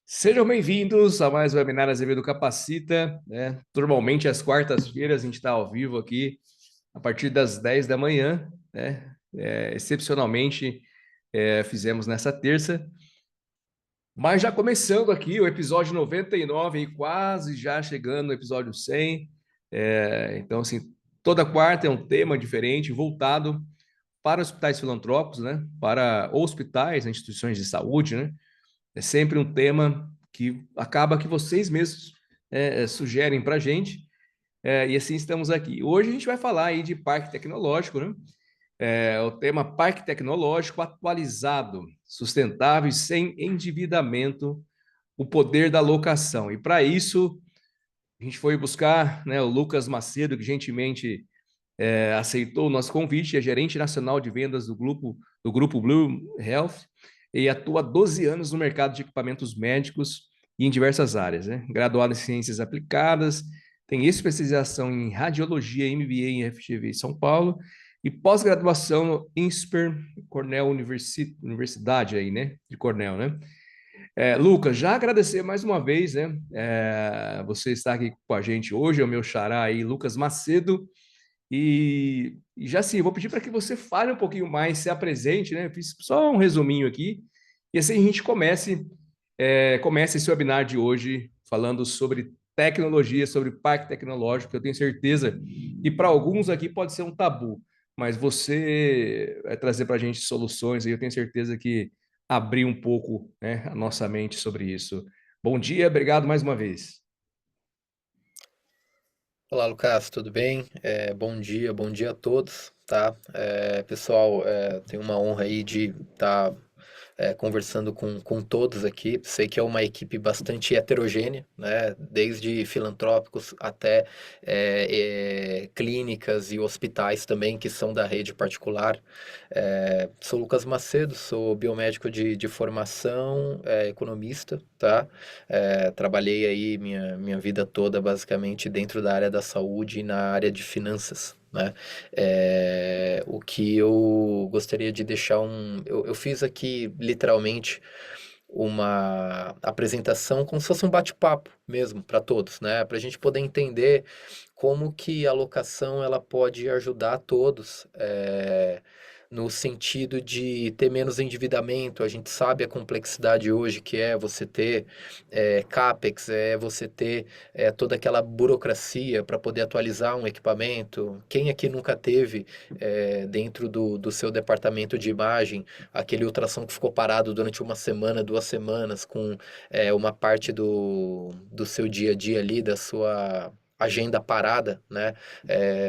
Sejam bem-vindos a mais um webinar Azevedo Capacita, né? Normalmente às quartas-feiras a gente está ao vivo aqui a partir das 10 da manhã, né? Excepcionalmente fizemos nessa terça, mas já começando aqui o episódio 99 e quase já chegando no episódio 100. Então, assim, toda quarta é um tema diferente, voltado para hospitais filantrópicos, né? Para hospitais, né? Instituições de saúde, né? É sempre um tema que acaba que vocês mesmos sugerem para a gente, e assim estamos aqui. Hoje a gente vai falar aí de parque tecnológico, né? O tema parque tecnológico atualizado, sustentável e sem endividamento, o poder da locação. E para isso, a gente foi buscar, né, o Lucas Macedo, que gentilmente aceitou o nosso convite, é gerente nacional de vendas do grupo Blue Health e atua há 12 anos no mercado de equipamentos médicos e em diversas áreas, né? Graduado em ciências aplicadas, tem especialização em radiologia, MBA em FGV São Paulo e pós-graduação no INSPER, Cornell Universidade aí, né? De Cornell, né? Lucas, já agradecer mais uma vez, né? Você está aqui com a gente hoje, é o meu xará aí, Lucas Macedo, e já sim, vou pedir para que você fale um pouquinho mais, se apresente, né? Eu fiz só um resuminho aqui, e assim a gente comece esse webinar de hoje falando sobre tecnologia, sobre parque tecnológico, que eu tenho certeza que para alguns aqui pode ser um tabu, mas você vai trazer para a gente soluções, e eu tenho certeza que abrir um pouco, né, a nossa mente sobre isso. Bom dia, obrigado mais uma vez. Olá, Lucas, tudo bem? Bom dia a todos, tá? Pessoal, tenho uma honra aí de estar conversando com todos aqui. Sei que é uma equipe bastante heterogênea, né? Desde filantrópicos até clínicas e hospitais também, que são da rede particular. Sou Lucas Macedo, sou biomédico de formação, economista, tá? Trabalhei aí minha vida toda basicamente dentro da área da saúde e na área de finanças, né? O que eu gostaria de deixar eu fiz aqui literalmente uma apresentação como se fosse um bate-papo mesmo para todos, né? Para a gente poder entender como que a locação ela pode ajudar todos, no sentido de ter menos endividamento. A gente sabe a complexidade hoje que é você ter CAPEX, é você ter toda aquela burocracia para poder atualizar um equipamento. Quem aqui nunca teve dentro do seu departamento de imagem aquele ultrassom que ficou parado durante uma semana, 2 semanas, com uma parte do seu dia a dia ali, da sua agenda parada, né?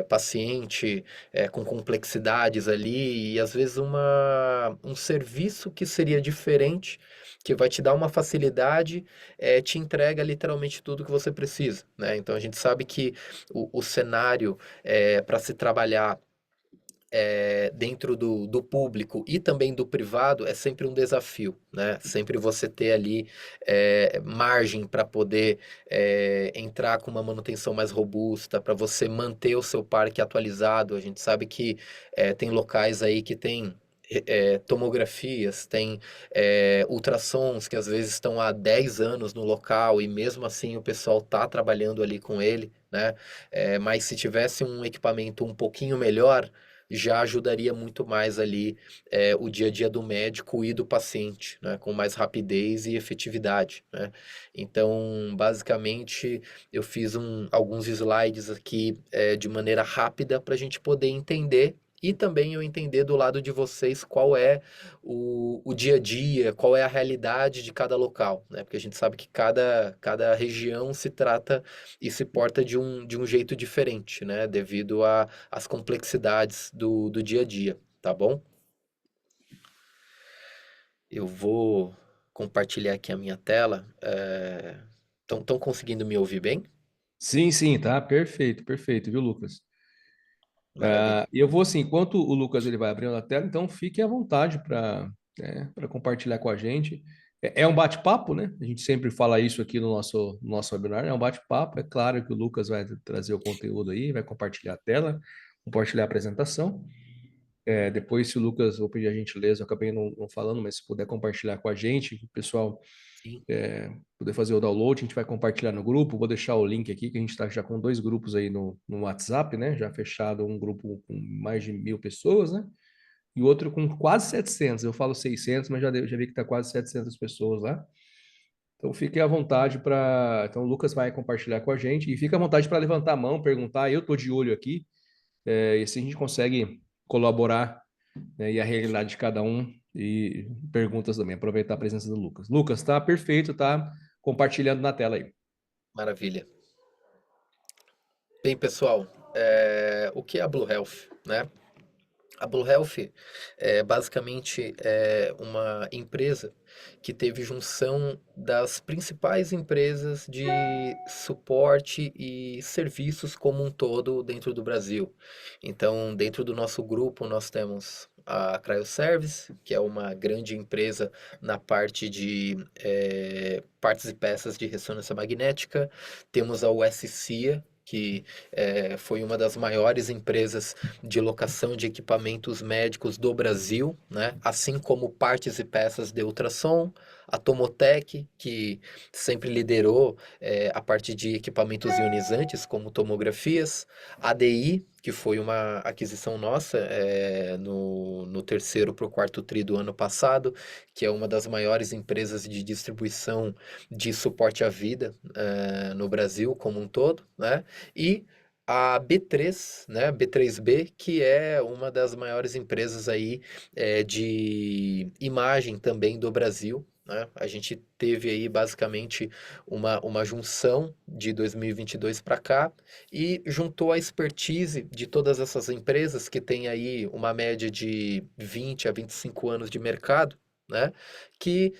Paciente com complexidades ali e às vezes um serviço que seria diferente, que vai te dar uma facilidade, te entrega literalmente tudo que você precisa, né? Então a gente sabe que o cenário para se trabalhar dentro do público e também do privado é sempre um desafio, né? Sempre você ter ali margem para poder entrar com uma manutenção mais robusta, para você manter o seu parque atualizado. A gente sabe que tem locais aí que tem tomografias, tem ultrassons que às vezes estão há 10 anos no local e mesmo assim o pessoal está trabalhando ali com ele, né? Mas se tivesse um equipamento um pouquinho melhor, já ajudaria muito mais ali o dia a dia do médico e do paciente, né, com mais rapidez e efetividade, né? Então, basicamente, eu fiz alguns slides aqui de maneira rápida para a gente poder entender. E também eu entender do lado de vocês qual é o dia a dia, qual é a realidade de cada local, né? Porque a gente sabe que cada região se trata e se porta de um jeito diferente, né? Devido às complexidades do dia a dia, tá bom? Eu vou compartilhar aqui a minha tela. Estão conseguindo me ouvir bem? Sim, sim, tá perfeito, perfeito, viu, Lucas? Maravilha. E eu vou assim, enquanto o Lucas ele vai abrindo a tela, então fique à vontade para compartilhar com a gente. É um bate-papo, né? A gente sempre fala isso aqui no nosso webinar, é um bate-papo. É claro que o Lucas vai trazer o conteúdo aí, vai compartilhar a tela, compartilhar a apresentação. Depois, se o Lucas, vou pedir a gentileza, eu acabei não falando, mas se puder compartilhar com a gente, o pessoal Sim, poder fazer o download, a gente vai compartilhar no grupo. Vou deixar o link aqui, que a gente está já com dois grupos aí no WhatsApp, né? Já fechado um grupo com mais de 1.000 pessoas, né? E o outro com quase 700. Eu falo 600, mas já vi que está quase 700 pessoas lá. Então fique à vontade para. Então o Lucas vai compartilhar com a gente e fica à vontade para levantar a mão, perguntar. Eu estou de olho aqui, e assim a gente consegue colaborar, né, e a realidade de cada um e perguntas também. Aproveitar a presença do Lucas. Lucas, tá perfeito, tá compartilhando na tela aí. maravilha. Bem, pessoal, o que é a Blue Health, né? A Blue Health basicamente é uma empresa que teve junção das principais empresas de suporte e serviços como um todo dentro do Brasil. Então, dentro do nosso grupo, nós temos a Cryoservice, que é uma grande empresa na parte de partes e peças de ressonância magnética. Temos a USCIA, que foi uma das maiores empresas de locação de equipamentos médicos do Brasil, né? Assim como partes e peças de ultrassom, a Tomotec, que sempre liderou a parte de equipamentos ionizantes, como tomografias, a ADI, que foi uma aquisição nossa no terceiro para o quarto tri do ano passado, que é uma das maiores empresas de distribuição de suporte à vida no Brasil como um todo, né? E a B3, né, B3B, que é uma das maiores empresas aí de imagem também do Brasil, né? A gente teve aí basicamente uma junção de 2022 para cá e juntou a expertise de todas essas empresas que têm aí uma média de 20 a 25 anos de mercado, né? Que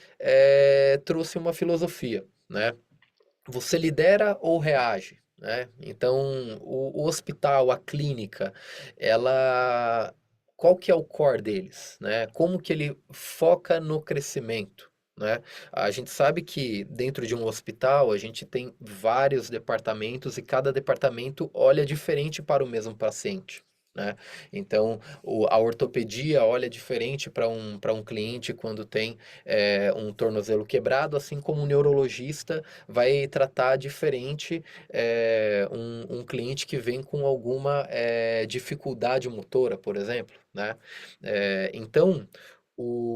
trouxe uma filosofia, né? Você lidera ou reage, né? Então, o hospital, a clínica, ela, qual que é o core deles, né? Como que ele foca no crescimento, né? A gente sabe que dentro de um hospital a gente tem vários departamentos e cada departamento olha diferente para o mesmo paciente. Né? Então, a ortopedia olha diferente para um cliente quando tem um tornozelo quebrado, assim como o neurologista vai tratar diferente um cliente que vem com alguma dificuldade motora, por exemplo, né? Então,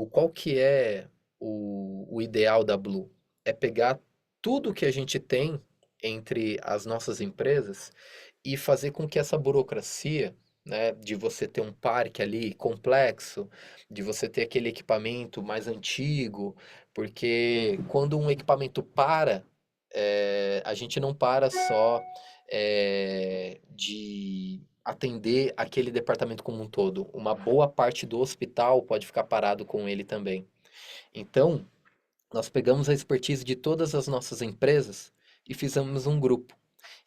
qual que é o ideal da Blue? É pegar tudo que a gente tem entre as nossas empresas e fazer com que essa burocracia, né, de você ter um parque ali complexo, de você ter aquele equipamento mais antigo, porque quando um equipamento para, a gente não para só de atender aquele departamento como um todo. Uma boa parte do hospital pode ficar parado com ele também. Então, nós pegamos a expertise de todas as nossas empresas e fizemos um grupo.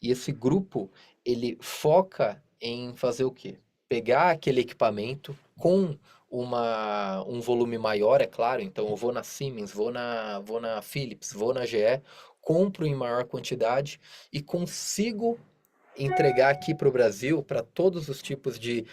E esse grupo, ele foca em fazer o quê? Pegar aquele equipamento com um volume maior, é claro. Então, eu vou na Siemens, vou na Philips, vou na GE, compro em maior quantidade e consigo entregar aqui para o Brasil, para todos os tipos de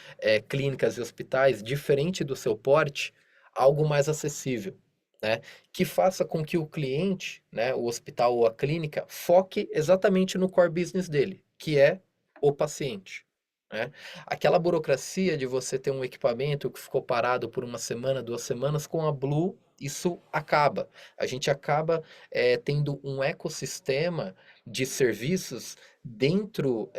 clínicas e hospitais, diferente do seu porte, algo mais acessível, né? Que faça com que o cliente, né, o hospital ou a clínica, foque exatamente no core business dele, que é o paciente. Né? Aquela burocracia de você ter um equipamento que ficou parado por uma semana, 2 semanas, com a Blue, isso acaba. A gente acaba tendo um ecossistema de serviços dentro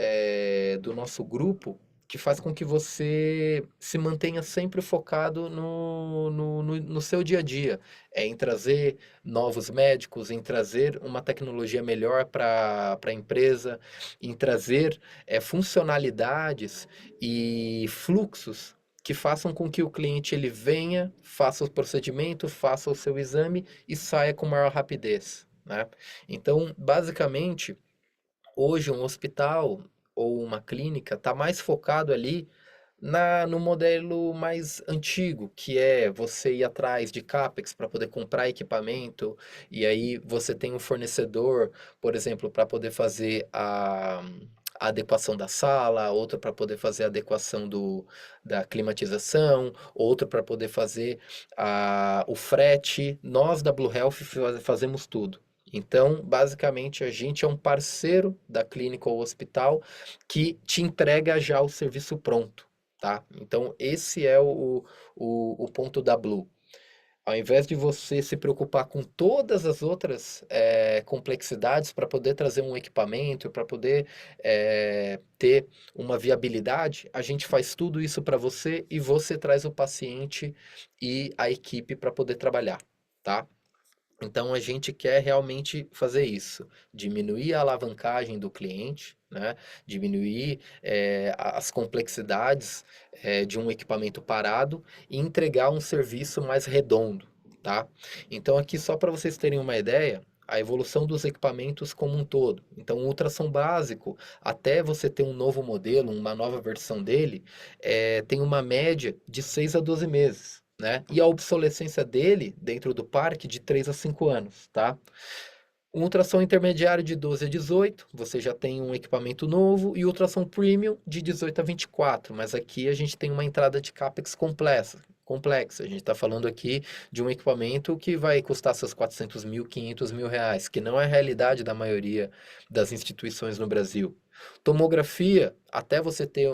do nosso grupo que faz com que você se mantenha sempre focado no seu dia a dia, em trazer novos médicos, em trazer uma tecnologia melhor para a empresa, em trazer funcionalidades e fluxos que façam com que o cliente ele venha, faça o procedimento, faça o seu exame e saia com maior rapidez, né? Então, basicamente, hoje um hospital ou uma clínica está mais focado ali no modelo mais antigo, que é você ir atrás de CAPEX para poder comprar equipamento, e aí você tem um fornecedor, por exemplo, para poder fazer a adequação da sala, outra para poder fazer a adequação da climatização, outra para poder fazer o frete. Nós da Blue Health fazemos tudo. Então, basicamente, a gente é um parceiro da clínica ou hospital que te entrega já o serviço pronto, tá? Então, esse é o ponto da Blue. Ao invés de você se preocupar com todas as outras complexidades para poder trazer um equipamento, para poder ter uma viabilidade, a gente faz tudo isso para você e você traz o paciente e a equipe para poder trabalhar, tá? Então a gente quer realmente fazer isso, diminuir a alavancagem do cliente, né? Diminuir as complexidades de um equipamento parado e entregar um serviço mais redondo, tá? Então aqui só para vocês terem uma ideia, a evolução dos equipamentos como um todo. Então o ultrassom básico, até você ter um novo modelo, uma nova versão dele, tem uma média de 6 a 12 meses. Né? E a obsolescência dele dentro do parque de 3 a 5 anos, tá? Um ultrassom intermediário de 12 a 18, você já tem um equipamento novo, e ultrassom premium de 18 a 24, mas aqui a gente tem uma entrada de CAPEX complexa. A gente está falando aqui de um equipamento que vai custar seus 400 mil, 500 mil reais, que não é a realidade da maioria das instituições no Brasil. Tomografia, até você ter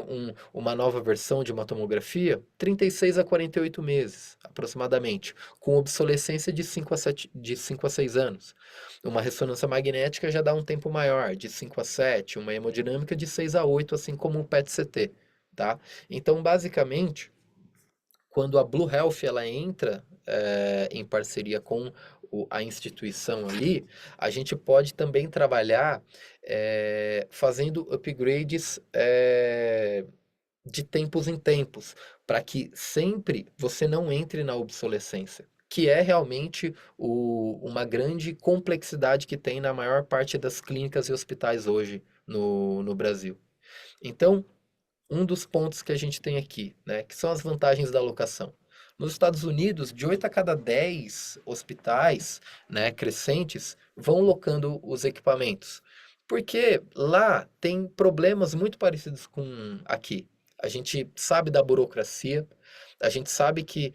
uma nova versão de uma tomografia, 36 a 48 meses, aproximadamente, com obsolescência de 5 a 6 anos. Uma ressonância magnética já dá um tempo maior, de 5 a 7, uma hemodinâmica de 6 a 8, assim como o PET-CT, tá? Então, basicamente, quando a Blue Health ela entra em parceria com a instituição ali, a gente pode também trabalhar fazendo upgrades de tempos em tempos, para que sempre você não entre na obsolescência, que é realmente uma grande complexidade que tem na maior parte das clínicas e hospitais hoje no Brasil. Então, um dos pontos que a gente tem aqui, né, que são as vantagens da locação. Nos Estados Unidos, de 8 a cada 10 hospitais, né, crescentes, vão locando os equipamentos. Porque lá tem problemas muito parecidos com aqui. A gente sabe da burocracia, a gente sabe que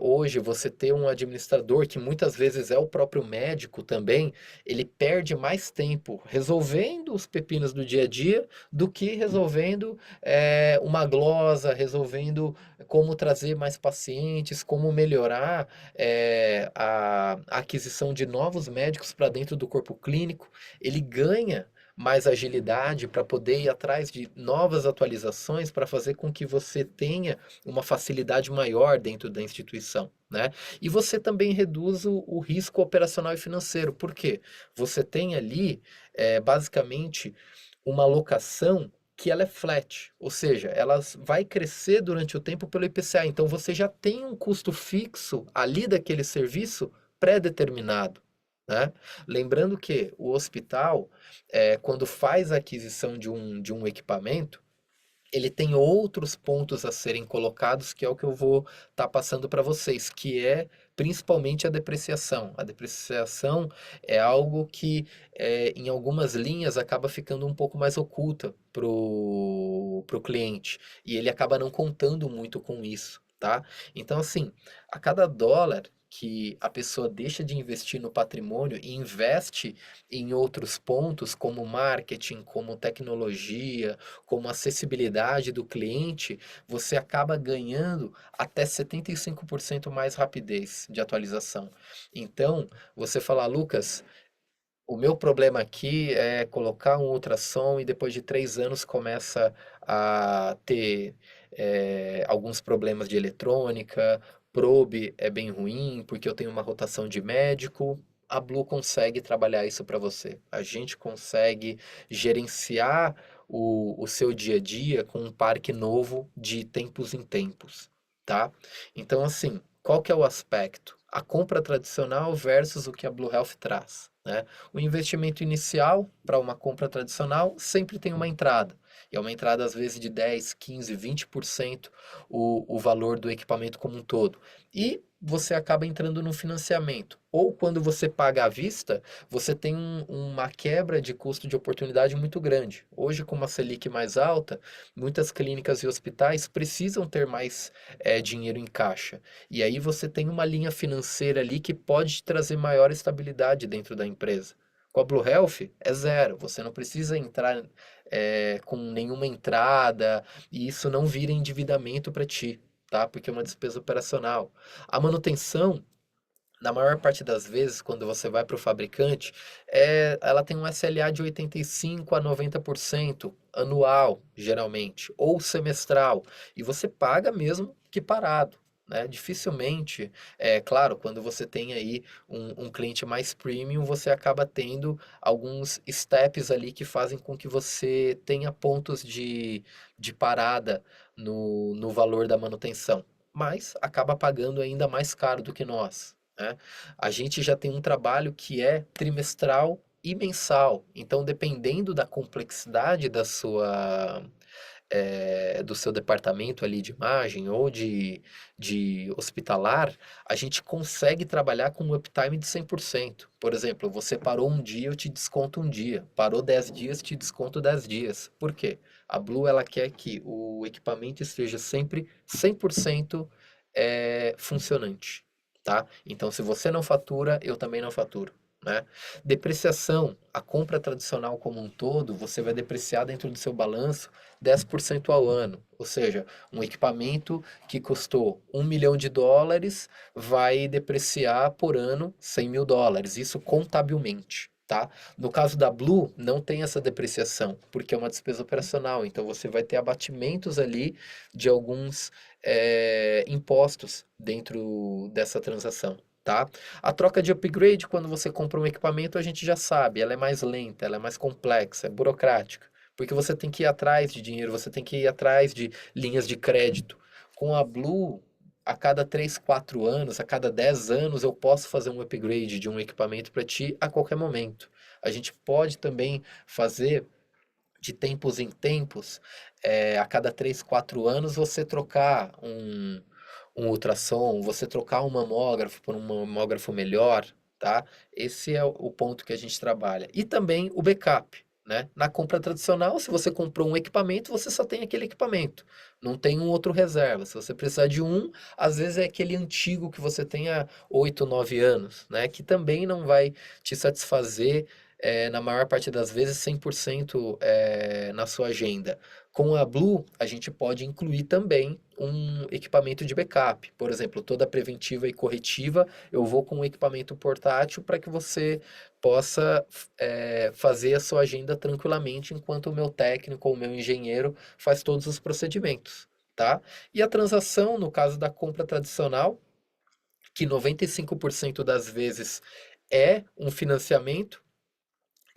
hoje você ter um administrador, que muitas vezes é o próprio médico também, ele perde mais tempo resolvendo os pepinos do dia a dia do que resolvendo uma glosa, resolvendo como trazer mais pacientes, como melhorar a aquisição de novos médicos para dentro do corpo clínico. Ele ganha mais agilidade para poder ir atrás de novas atualizações para fazer com que você tenha uma facilidade maior dentro da instituição, né? E você também reduz o risco operacional e financeiro. Por quê? Você tem ali, basicamente, uma alocação que ela é flat, ou seja, ela vai crescer durante o tempo pelo IPCA. Então você já tem um custo fixo ali daquele serviço pré-determinado, né? Lembrando que o hospital, quando faz a aquisição de um equipamento, ele tem outros pontos a serem colocados, que é o que eu vou estar passando para vocês, que é principalmente a depreciação. A depreciação é algo que, em algumas linhas, acaba ficando um pouco mais oculta pro cliente, e ele acaba não contando muito com isso, tá? Então, assim, a cada dólar que a pessoa deixa de investir no patrimônio e investe em outros pontos, como marketing, como tecnologia, como acessibilidade do cliente, você acaba ganhando até 75% mais rapidez de atualização. Então, você fala, Lucas, o meu problema aqui é colocar um ultrassom e depois de 3 anos começa a ter alguns problemas de eletrônica, probe é bem ruim porque eu tenho uma rotação de médico. A Blue consegue trabalhar isso para você. A gente consegue gerenciar o seu dia a dia com um parque novo de tempos em tempos, tá? Então, assim, qual que é o aspecto? A compra tradicional versus o que a Blue Health traz, né? O investimento inicial para uma compra tradicional sempre tem uma entrada. E é uma entrada, às vezes, de 10, 15, 20% o valor do equipamento como um todo. E você acaba entrando no financiamento. Ou quando você paga à vista, você tem uma quebra de custo de oportunidade muito grande. Hoje, com uma Selic mais alta, muitas clínicas e hospitais precisam ter mais dinheiro em caixa. E aí você tem uma linha financeira ali que pode te trazer maior estabilidade dentro da empresa. Com a Blue Health é zero, você não precisa entrar com nenhuma entrada e isso não vira endividamento para ti, tá? Porque é uma despesa operacional. A manutenção, na maior parte das vezes, quando você vai para o fabricante, ela tem um SLA de 85 a 90% anual, geralmente, ou semestral, e você paga mesmo que parado. Né? Dificilmente, é claro, quando você tem aí um cliente mais premium, você acaba tendo alguns steps ali que fazem com que você tenha pontos de parada no valor da manutenção, mas acaba pagando ainda mais caro do que nós. Né? A gente já tem um trabalho que é trimestral e mensal. Então, dependendo da complexidade do seu departamento ali de imagem ou de hospitalar, a gente consegue trabalhar com um uptime de 100%. Por exemplo, você parou um dia, eu te desconto um dia. Parou 10 dias, te desconto 10 dias. Por quê? A Blue, ela quer que o equipamento esteja sempre 100% funcionante, tá? Então, se você não fatura, eu também não faturo. Né? Depreciação, a compra tradicional como um todo, você vai depreciar dentro do seu balanço 10% ao ano. Ou seja, um equipamento que custou US$ 1 milhão vai depreciar por ano US$ 100 mil. Isso contabilmente. Tá? No caso da Blue, não tem essa depreciação, porque é uma despesa operacional. Então, você vai ter abatimentos ali de alguns impostos dentro dessa transação. Tá? A troca de upgrade, quando você compra um equipamento, a gente já sabe, ela é mais lenta, ela é mais complexa, é burocrática. Porque você tem que ir atrás de dinheiro, você tem que ir atrás de linhas de crédito. Com a Blue, a cada 3, 4 anos, a cada 10 anos, eu posso fazer um upgrade de um equipamento para ti a qualquer momento. A gente pode também fazer de tempos em tempos, a cada 3, 4 anos, você trocar um ultrassom, você trocar um mamógrafo por um mamógrafo melhor, tá? Esse é o ponto que a gente trabalha. E também o backup. Né? Na compra tradicional, se você comprou um equipamento, você só tem aquele equipamento. Não tem um outro reserva. Se você precisar de um, às vezes é aquele antigo que você tem há 8, 9 anos, né? Que também não vai te satisfazer, na maior parte das vezes, 100% na sua agenda. Com a Blue, a gente pode incluir também um equipamento de backup. Por exemplo, toda preventiva e corretiva, eu vou com um equipamento portátil para que você possa fazer a sua agenda tranquilamente, enquanto o meu técnico ou o meu engenheiro faz todos os procedimentos, tá? E a transação, no caso da compra tradicional, que 95% das vezes é um financiamento,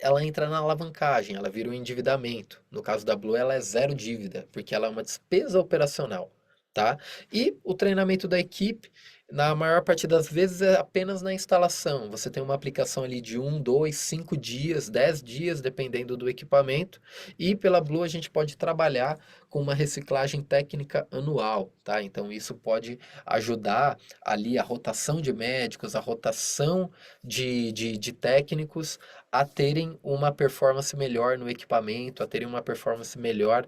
ela entra na alavancagem, ela vira um endividamento. No caso da Blue, ela é zero dívida, porque ela é uma despesa operacional, tá? E o treinamento da equipe, na maior parte das vezes, é apenas na instalação. Você tem uma aplicação ali de 1, 2, 5 dias, 10 dias, dependendo do equipamento. E pela Blue a gente pode trabalhar com uma reciclagem técnica anual, tá? Então isso pode ajudar ali a rotação de médicos, a rotação de técnicos a terem uma performance melhor no equipamento, a terem uma performance melhor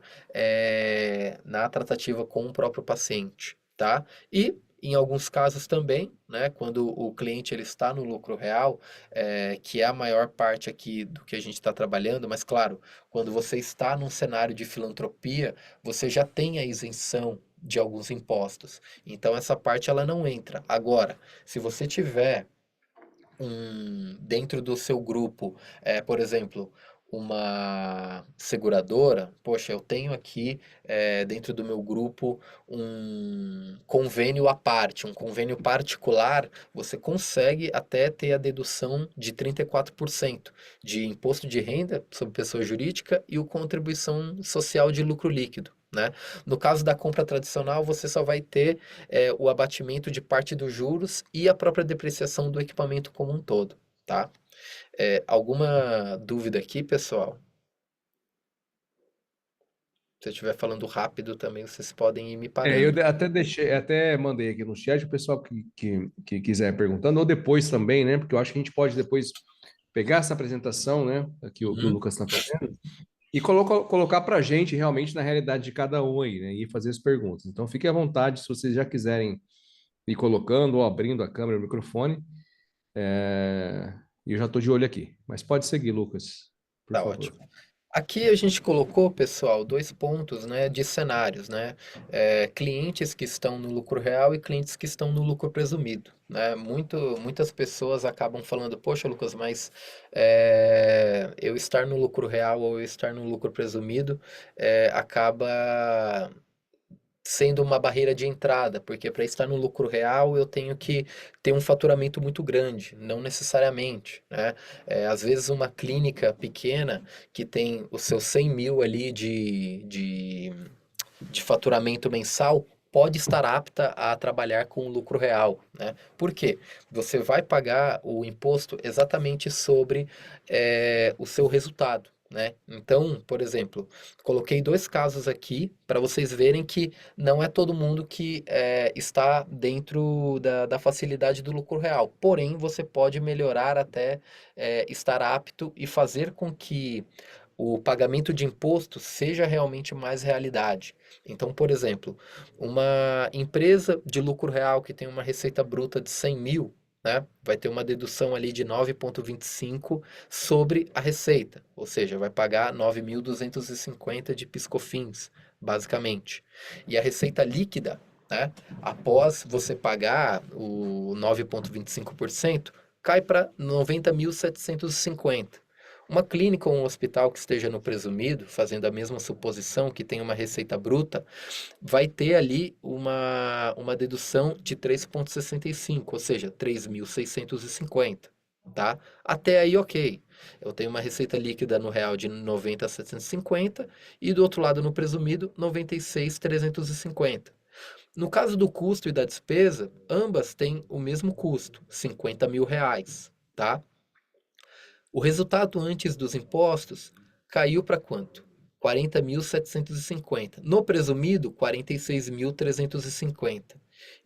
na tratativa com o próprio paciente, tá? E em alguns casos também, né, quando o cliente ele está no lucro real, que é a maior parte aqui do que a gente está trabalhando, mas claro, quando você está num cenário de filantropia, você já tem a isenção de alguns impostos. Então essa parte ela não entra. Agora, se você tiver dentro do seu grupo, por exemplo, uma seguradora, poxa, eu tenho aqui dentro do meu grupo um convênio à parte, um convênio particular, você consegue até ter a dedução de 34% de imposto de renda sobre pessoa jurídica e o contribuição social de lucro líquido. Né? No caso da compra tradicional, você só vai ter o abatimento de parte dos juros e a própria depreciação do equipamento como um todo, tá? Alguma dúvida aqui, pessoal? Se eu estiver falando rápido também, vocês podem ir me Eu parando. até deixei, até mandei aqui no chat o pessoal que quiser perguntando, ou depois também, né? Porque eu acho que a gente pode depois pegar essa apresentação, né? Que o Uhum. Lucas está fazendo, e colocar para a gente realmente na realidade de cada um aí, né? E fazer as perguntas. Então, fique à vontade se vocês já quiserem ir colocando ou abrindo a câmera, o microfone. E eu já estou de olho aqui. Mas pode seguir, Lucas, por Tá favor. ótimo. Aqui a gente colocou, pessoal, dois pontos, né, de cenários, né? Clientes que estão no lucro real e clientes que estão no lucro presumido, né? Muitas pessoas acabam falando, poxa, Lucas, mas eu estar no lucro real ou eu estar no lucro presumido acaba sendo uma barreira de entrada, porque para estar no lucro real eu tenho que ter um faturamento muito grande, não necessariamente, né? Às vezes uma clínica pequena que tem os seus 100 mil ali de faturamento mensal pode estar apta a trabalhar com lucro real, né? Por quê? Você vai pagar o imposto exatamente sobre o seu resultado. Né? Então, por exemplo, coloquei dois casos aqui para vocês verem que não é todo mundo que está dentro da facilidade do lucro real. Porém, você pode melhorar até estar apto e fazer com que o pagamento de imposto seja realmente mais realidade. Então, por exemplo, uma empresa de lucro real que tem uma receita bruta de 100 mil, né, vai ter uma dedução ali de 9,25 sobre a receita, ou seja, vai pagar 9.250 de piscofins, basicamente. E a receita líquida, né, após você pagar o 9,25%, cai para 90.750. Uma clínica ou um hospital que esteja no presumido, fazendo a mesma suposição que tem uma receita bruta, vai ter ali uma dedução de 3,65, ou seja, 3.650, tá? Até aí, ok. Eu tenho uma receita líquida no real de 90.750 e do outro lado no presumido 96.350. No caso do custo e da despesa, ambas têm o mesmo custo, 50 mil reais, tá? O resultado antes dos impostos caiu para quanto? 40.750. No presumido, 46.350.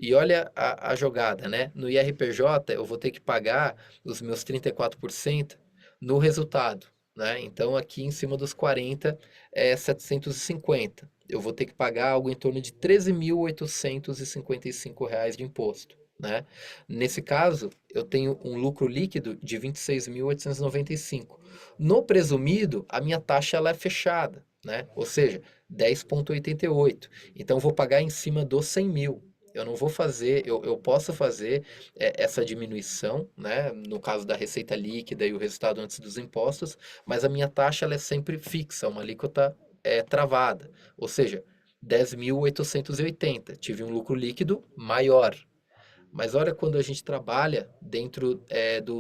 E olha a jogada, né? No IRPJ, eu vou ter que pagar os meus 34% no resultado, né? Então, aqui em cima dos 40 é 750. Eu vou ter que pagar algo em torno de 13.855 reais de imposto, né? Nesse caso, eu tenho um lucro líquido de 26.895. No presumido, a minha taxa ela é fechada, né? Ou seja, 10,88. Então, eu vou pagar em cima dos 100 mil. Eu não vou fazer, eu posso fazer essa diminuição, né? No caso da receita líquida e o resultado antes dos impostos, mas a minha taxa ela é sempre fixa, uma alíquota travada. Ou seja, 10.880. Tive um lucro líquido maior, mas olha quando a gente trabalha dentro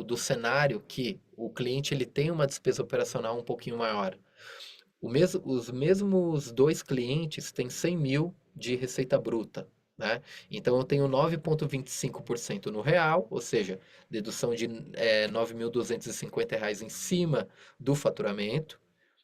do cenário que o cliente ele tem uma despesa operacional um pouquinho maior. Os mesmos dois clientes têm 100 mil de receita bruta, né? Então eu tenho 9,25% no real, ou seja, dedução de 9.250 reais em cima do faturamento.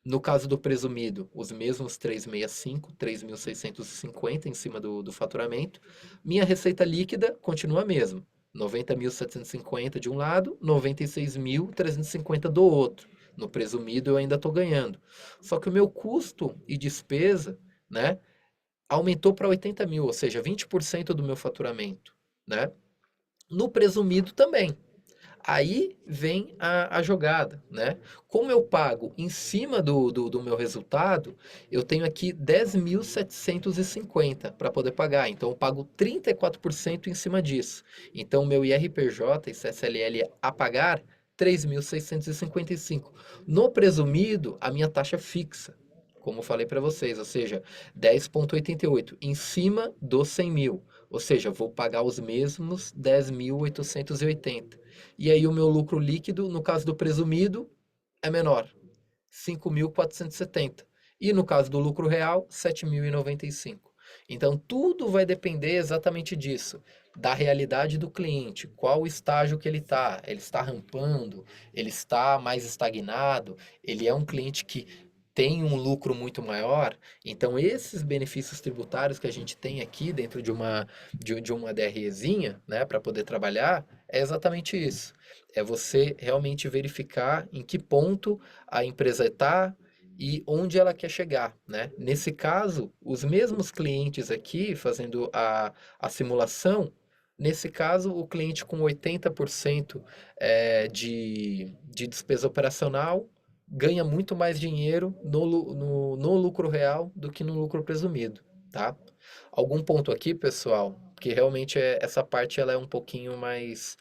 No caso do presumido, os mesmos 365, 3.650 em cima do faturamento. Minha receita líquida continua a mesma, 90.750 de um lado, 96.350 do outro. No presumido eu ainda estou ganhando. Só que o meu custo e despesa, né, aumentou para 80 mil, ou seja, 20% do meu faturamento, né? No presumido também. Aí vem a jogada, né? Como eu pago em cima do meu resultado, eu tenho aqui 10.750 para poder pagar. Então, eu pago 34% em cima disso. Então, meu IRPJ e CSLL a pagar, 3.655. No presumido, a minha taxa fixa, como eu falei para vocês, ou seja, 10,88 em cima dos 100 mil. Ou seja, vou pagar os mesmos 10.880. E aí o meu lucro líquido, no caso do presumido, é menor, 5.470. E no caso do lucro real, 7.095. Então tudo vai depender exatamente disso, da realidade do cliente, qual o estágio que ele está rampando, ele está mais estagnado, ele é um cliente que tem um lucro muito maior, então esses benefícios tributários que a gente tem aqui dentro de uma DREzinha, né, para poder trabalhar, é exatamente isso. É você realmente verificar em que ponto a empresa está e onde ela quer chegar, né? Nesse caso, os mesmos clientes aqui fazendo a simulação, nesse caso, o cliente com 80% de despesa operacional ganha muito mais dinheiro no lucro real do que no lucro presumido, tá? Algum ponto aqui, pessoal, que realmente essa parte ela é um pouquinho mais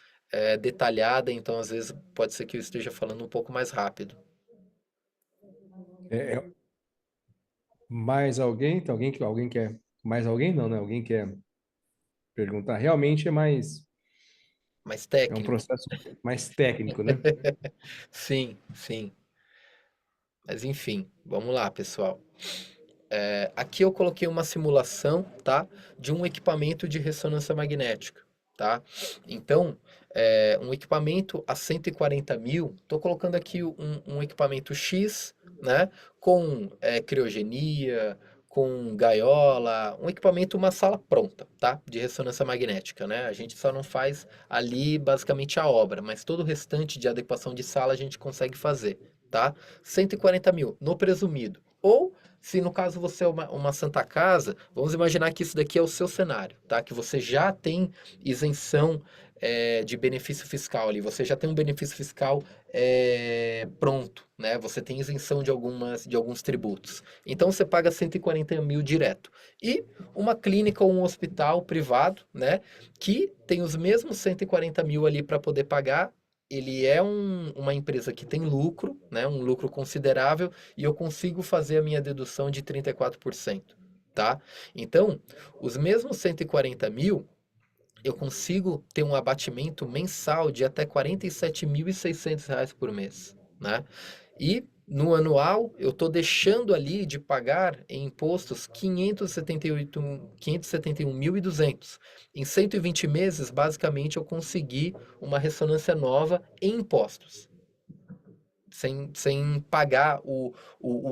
detalhada, então às vezes pode ser que eu esteja falando um pouco mais rápido. É mais alguém? Tem alguém quer mais alguém? Não, né? Alguém quer perguntar? Realmente Mais é um técnico? processo mais técnico, né? Sim, sim. Mas enfim, vamos lá, pessoal. Aqui eu coloquei uma simulação, tá, de um equipamento de ressonância magnética, tá? Então, um equipamento a 140 mil, estou colocando aqui um equipamento X, né, com criogenia, com gaiola, um equipamento, uma sala pronta, tá, de ressonância magnética, né? A gente só não faz ali basicamente a obra, mas todo o restante de adequação de sala a gente consegue fazer, tá? 140 mil no presumido. Ou se no caso você é uma Santa Casa, vamos imaginar que isso daqui é o seu cenário, tá? Que você já tem isenção de benefício fiscal ali, você já tem um benefício fiscal pronto, né? Você tem isenção de alguns tributos. Então você paga 140 mil direto. E uma clínica ou um hospital privado, né? Que tem os mesmos 140 mil ali para poder pagar. Ele é uma empresa que tem lucro, né? Um lucro considerável e eu consigo fazer a minha dedução de 34%, tá? Então, os mesmos 140 mil, eu consigo ter um abatimento mensal de até R$ 47.600 por mês, né? E no anual, eu estou deixando ali de pagar em impostos 571.200. Em 120 meses, basicamente, eu consegui uma ressonância nova em impostos sem pagar o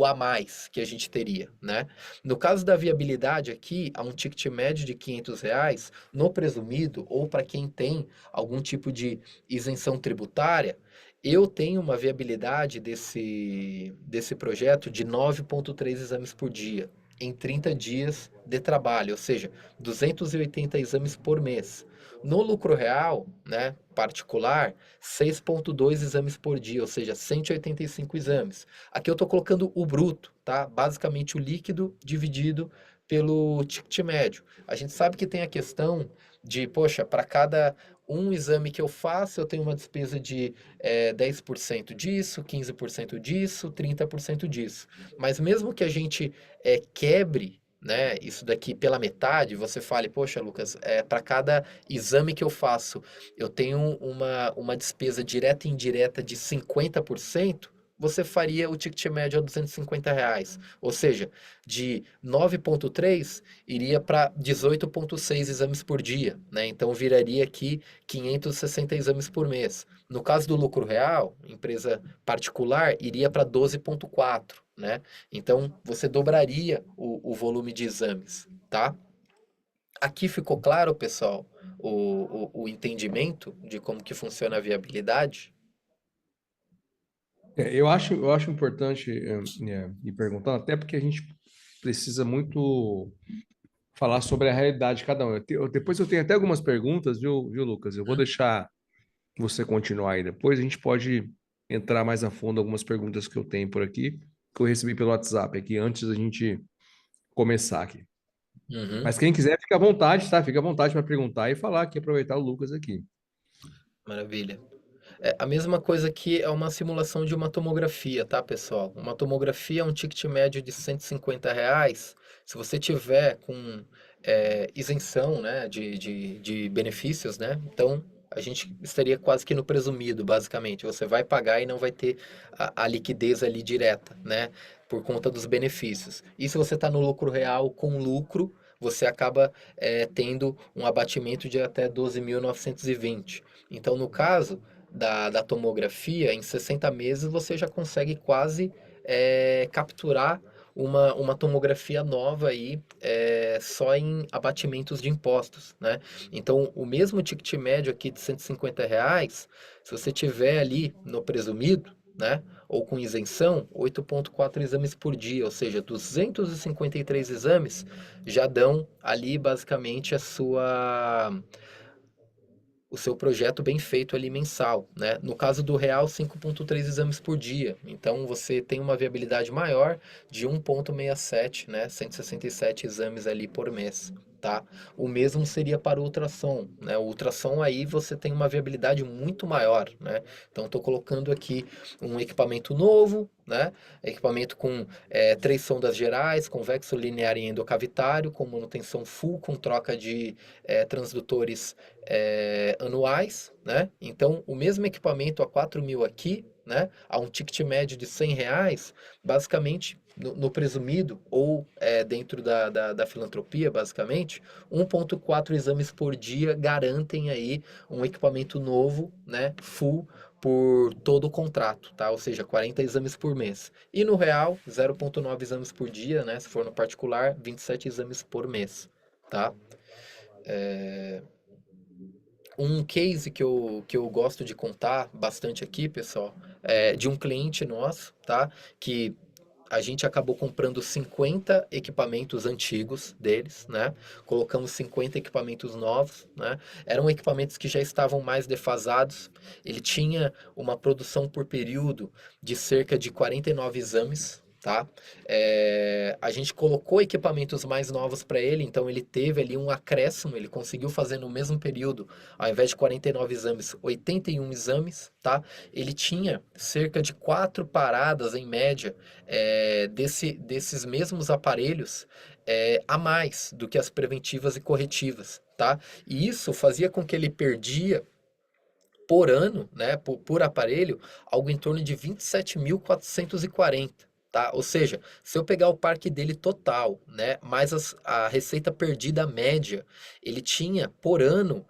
a mais que a gente teria, né? No caso da viabilidade aqui, há um ticket médio de R$ 500 no presumido ou para quem tem algum tipo de isenção tributária, eu tenho uma viabilidade desse projeto de 9,3 exames por dia, em 30 dias de trabalho, ou seja, 280 exames por mês. No lucro real, né, particular, 6,2 exames por dia, ou seja, 185 exames. Aqui eu estou colocando o bruto, tá? Basicamente o líquido dividido pelo ticket médio. A gente sabe que tem a questão de, poxa, para cada um exame que eu faço, eu tenho uma despesa de 10% disso, 15% disso, 30% disso. Mas mesmo que a gente quebre, né, isso daqui pela metade, você fale, poxa, Lucas, para cada exame que eu faço, eu tenho uma despesa direta e indireta de 50%, você faria o ticket médio a R$ 250. Ou seja, de 9,3 iria para 18,6 exames por dia, né? Então viraria aqui 560 exames por mês. No caso do lucro real, empresa particular, iria para 12,4, né? Então você dobraria o volume de exames, tá? Aqui ficou claro, pessoal, o entendimento de como que funciona a viabilidade? Eu acho importante ir perguntando, até porque a gente precisa muito falar sobre a realidade de cada um. Depois eu tenho até algumas perguntas, viu, Lucas? Eu vou Hum? deixar você continuar aí depois. A gente pode entrar mais a fundo algumas perguntas que eu tenho por aqui, que eu recebi pelo WhatsApp aqui antes da gente começar aqui. Uhum, Mas quem quiser, fica à vontade, tá? Fica à vontade para perguntar e falar aqui, aproveitar o Lucas aqui. maravilha. A mesma coisa que é uma simulação de uma tomografia, tá, pessoal? Uma tomografia é um ticket médio de R$ 150. Se você tiver com isenção, né, de benefícios, né? Então a gente estaria quase que no presumido, basicamente. Você vai pagar e não vai ter a liquidez ali direta, né? Por conta dos benefícios. E se você está no lucro real com lucro, você acaba tendo um abatimento de até 12.920. Então, no caso da tomografia, em 60 meses você já consegue quase capturar uma tomografia nova aí, só em abatimentos de impostos, né? Então, o mesmo ticket médio aqui de R$ 150, se você tiver ali no presumido, né? Ou com isenção, 8,4 exames por dia, ou seja, 253 exames já dão ali basicamente o seu projeto bem feito ali mensal, né? No caso do real, 5,3 exames por dia. Então você tem uma viabilidade maior de 1,67, né? 167 exames ali por mês, tá? O mesmo seria para o ultrassom, né? O ultrassom aí você tem uma viabilidade muito maior, né? Então estou colocando aqui um equipamento novo, né? Equipamento com 3 sondas gerais, convexo, linear e endocavitário, com manutenção full, com troca de transdutores anuais, né? Então, o mesmo equipamento a 4 mil aqui, né? A um ticket médio de R$ 100, basicamente, no presumido, ou dentro da filantropia, basicamente, 1,4 exames por dia garantem aí um equipamento novo, né? Full, por todo o contrato, tá? Ou seja, 40 exames por mês. E no real, 0,9 exames por dia, né? Se for no particular, 27 exames por mês, tá? Um case que eu gosto de contar bastante aqui, pessoal, é de um cliente nosso, tá? Que a gente acabou comprando 50 equipamentos antigos deles, né? Colocamos 50 equipamentos novos, né? Eram equipamentos que já estavam mais defasados. Ele tinha uma produção por período de cerca de 49 exames, tá? A gente colocou equipamentos mais novos para ele, então ele teve ali um acréscimo, ele conseguiu fazer no mesmo período, ao invés de 49 exames, 81 exames, tá? Ele tinha cerca de 4 paradas em média desses mesmos aparelhos a mais do que as preventivas e corretivas, tá? E isso fazia com que ele perdia por ano, né, por aparelho, algo em torno de 27.440. Tá? Ou seja, se eu pegar o parque dele total, né, mais a receita perdida média, ele tinha por ano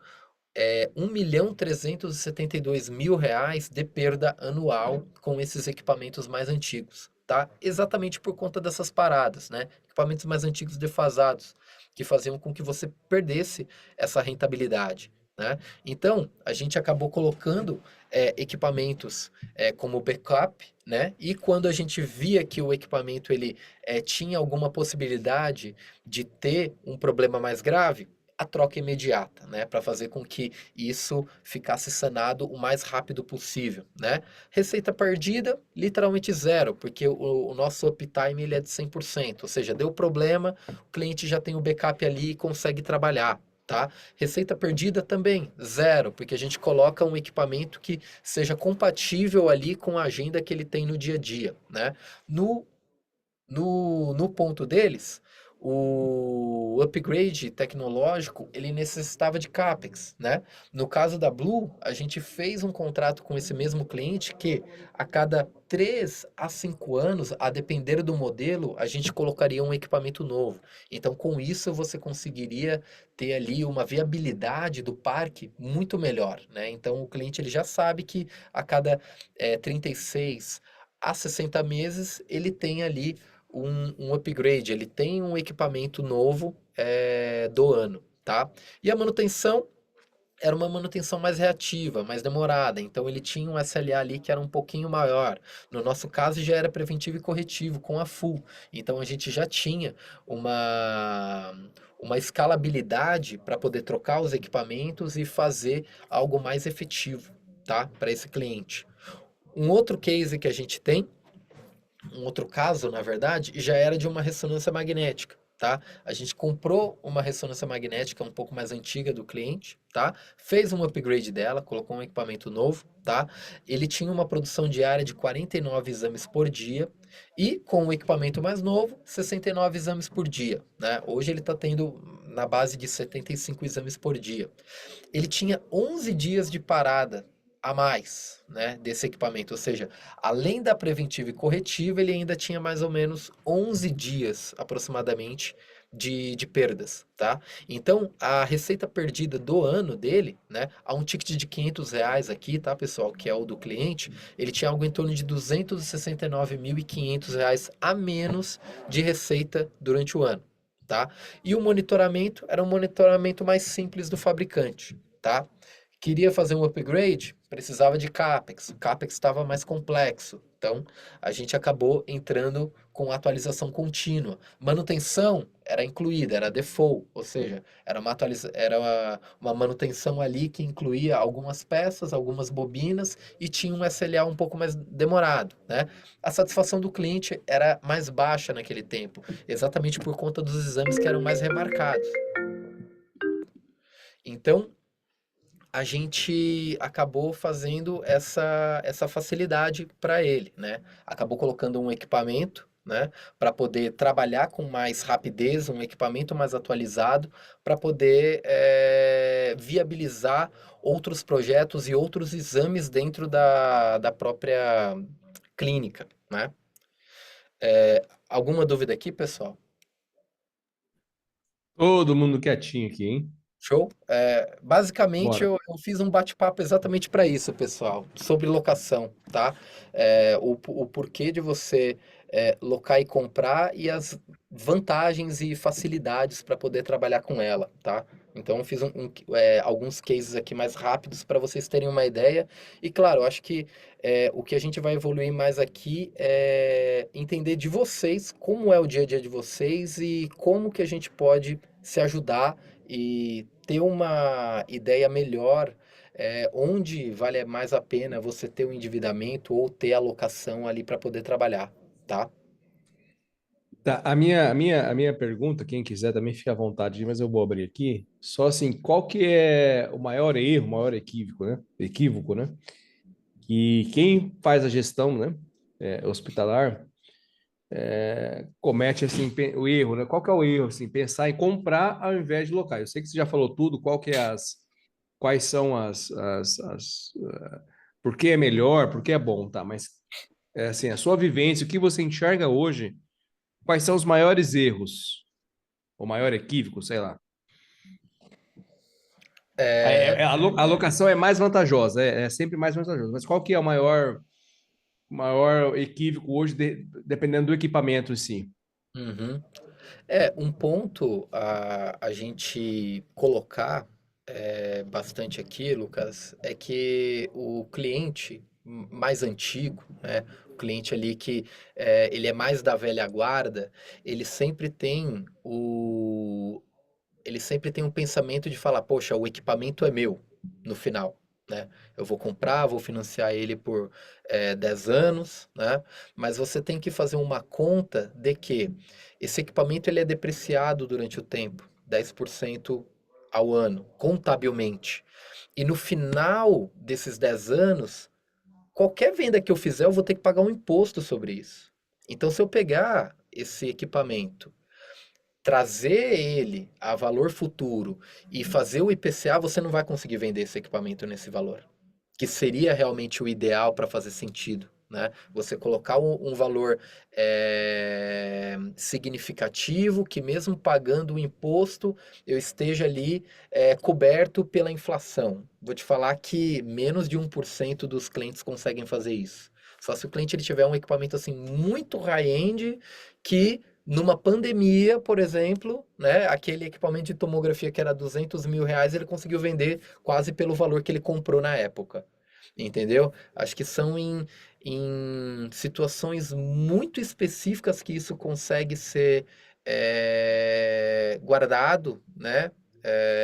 1.372.000 reais de perda anual com esses equipamentos mais antigos, tá? Exatamente por conta dessas paradas, né? Equipamentos mais antigos defasados, que faziam com que você perdesse essa rentabilidade, né? Então, a gente acabou colocando equipamentos como backup, né? E quando a gente via que o equipamento ele tinha alguma possibilidade de ter um problema mais grave, a troca imediata, né, para fazer com que isso ficasse sanado o mais rápido possível, né? Receita perdida, literalmente zero, porque o nosso uptime ele é de 100%, ou seja, deu problema, o cliente já tem o backup ali e consegue trabalhar. Tá? Receita perdida também, zero, porque a gente coloca um equipamento que seja compatível ali com a agenda que ele tem no dia a dia, né? No ponto deles, o upgrade tecnológico ele necessitava de CAPEX, né? No caso da Blue, a gente fez um contrato com esse mesmo cliente que a cada 3 a 5 anos, a depender do modelo, a gente colocaria um equipamento novo. Então, com isso, você conseguiria ter ali uma viabilidade do parque muito melhor, né? Então, o cliente ele já sabe que a cada 36 a 60 meses ele tem ali um upgrade, ele tem um equipamento novo do ano, tá? E a manutenção era uma manutenção mais reativa, mais demorada, então ele tinha um SLA ali que era um pouquinho maior. No nosso caso já era preventivo e corretivo com a full, então a gente já tinha uma escalabilidade para poder trocar os equipamentos e fazer algo mais efetivo, tá? Para esse cliente. Um outro case que a gente tem, um outro caso, na verdade, já era de uma ressonância magnética, tá? A gente comprou uma ressonância magnética um pouco mais antiga do cliente, tá? Fez um upgrade dela, colocou um equipamento novo, tá? Ele tinha uma produção diária de 49 exames por dia e com o equipamento mais novo, 69 exames por dia, né? Hoje ele está tendo na base de 75 exames por dia. Ele tinha 11 dias de parada a mais, né, desse equipamento, ou seja, além da preventiva e corretiva, ele ainda tinha mais ou menos 11 dias aproximadamente de perdas, tá? Então, a receita perdida do ano dele, né? Há um ticket de R$ 500 aqui, tá, pessoal? Que é o do cliente. Ele tinha algo em torno de R$ 269.500 a menos de receita durante o ano, tá? E o monitoramento era um monitoramento mais simples do fabricante, tá? Queria fazer um upgrade, precisava de CAPEX. O CAPEX estava mais complexo. Então, a gente acabou entrando com atualização contínua. Manutenção era incluída, era default, ou seja, era uma manutenção ali que incluía algumas peças, algumas bobinas e tinha um SLA um pouco mais demorado, né? A satisfação do cliente era mais baixa naquele tempo, exatamente por conta dos exames que eram mais remarcados. Então, a gente acabou fazendo essa facilidade para ele, né? Acabou colocando um equipamento, né, para poder trabalhar com mais rapidez, um equipamento mais atualizado, para poder viabilizar outros projetos e outros exames dentro da própria clínica, né? Alguma dúvida aqui, pessoal? Todo mundo quietinho aqui, hein? Show? Basicamente, Bora. eu fiz um bate-papo exatamente para isso, pessoal, sobre locação, tá? O porquê de você locar e comprar e as vantagens e facilidades para poder trabalhar com ela, tá? Então, eu fiz alguns cases aqui mais rápidos para vocês terem uma ideia. E, claro, eu acho que o que a gente vai evoluir mais aqui é entender de vocês como é o dia a dia de vocês e como que a gente pode se ajudar e ter uma ideia melhor onde vale mais a pena você ter o endividamento ou ter a alocação ali para poder trabalhar, tá? Tá, a minha pergunta, quem quiser também fica à vontade, mas eu vou abrir aqui. Só assim, qual que é o maior erro, o maior equívoco, né? Equívoco, né? Que quem faz a gestão, né? Hospitalar, comete assim o erro, né? Qual que é o erro assim? Pensar em comprar ao invés de locar. Eu sei que você já falou tudo, quais são por que é melhor, por que é bom, tá? Mas assim, a sua vivência, o que você enxerga hoje, quais são os maiores erros, o maior equívoco, sei lá. A locação é mais vantajosa, é sempre mais vantajosa. Mas qual que é o maior equívoco hoje, dependendo do equipamento em si? Uhum. Um ponto a gente colocar bastante aqui, Lucas, é que o cliente mais antigo, né, o cliente ali que ele é mais da velha guarda, ele sempre tem ele sempre tem um pensamento de falar, poxa, o equipamento é meu no final, né? Eu vou comprar, vou financiar ele por 10 anos, né? Mas você tem que fazer uma conta de que esse equipamento ele é depreciado durante o tempo, 10% ao ano, contabilmente. E no final desses 10 anos, qualquer venda que eu fizer, eu vou ter que pagar um imposto sobre isso. Então, se eu pegar esse equipamento, trazer ele a valor futuro e fazer o IPCA, você não vai conseguir vender esse equipamento nesse valor, que seria realmente o ideal para fazer sentido, né? Você colocar um valor significativo, que mesmo pagando o imposto, eu esteja ali coberto pela inflação. Vou te falar que menos de 1% dos clientes conseguem fazer isso. Só se o cliente ele tiver um equipamento assim muito high-end que numa pandemia, por exemplo, né, aquele equipamento de tomografia que era R$ 200.000, ele conseguiu vender quase pelo valor que ele comprou na época. Entendeu? Acho que são em situações muito específicas que isso consegue ser guardado, né,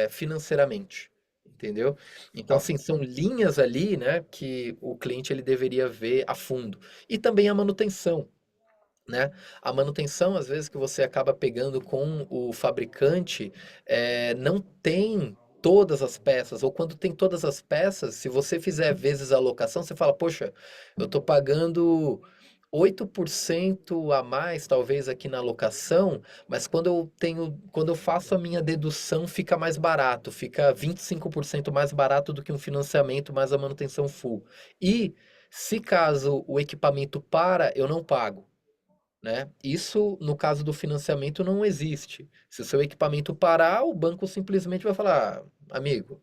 financeiramente. Entendeu? Então, Então, assim, são linhas ali, né, que o cliente ele deveria ver a fundo. E também a manutenção, né? A manutenção, às vezes, que você acaba pegando com o fabricante, não tem todas as peças, ou quando tem todas as peças, se você fizer vezes a locação, você fala, poxa, eu estou pagando 8% a mais, talvez, aqui na locação, mas quando eu faço a minha dedução, fica mais barato, fica 25% mais barato do que um financiamento mais a manutenção full. E se caso o equipamento para, eu não pago, né? Isso, no caso do financiamento, não existe. Se o seu equipamento parar, o banco simplesmente vai falar: amigo,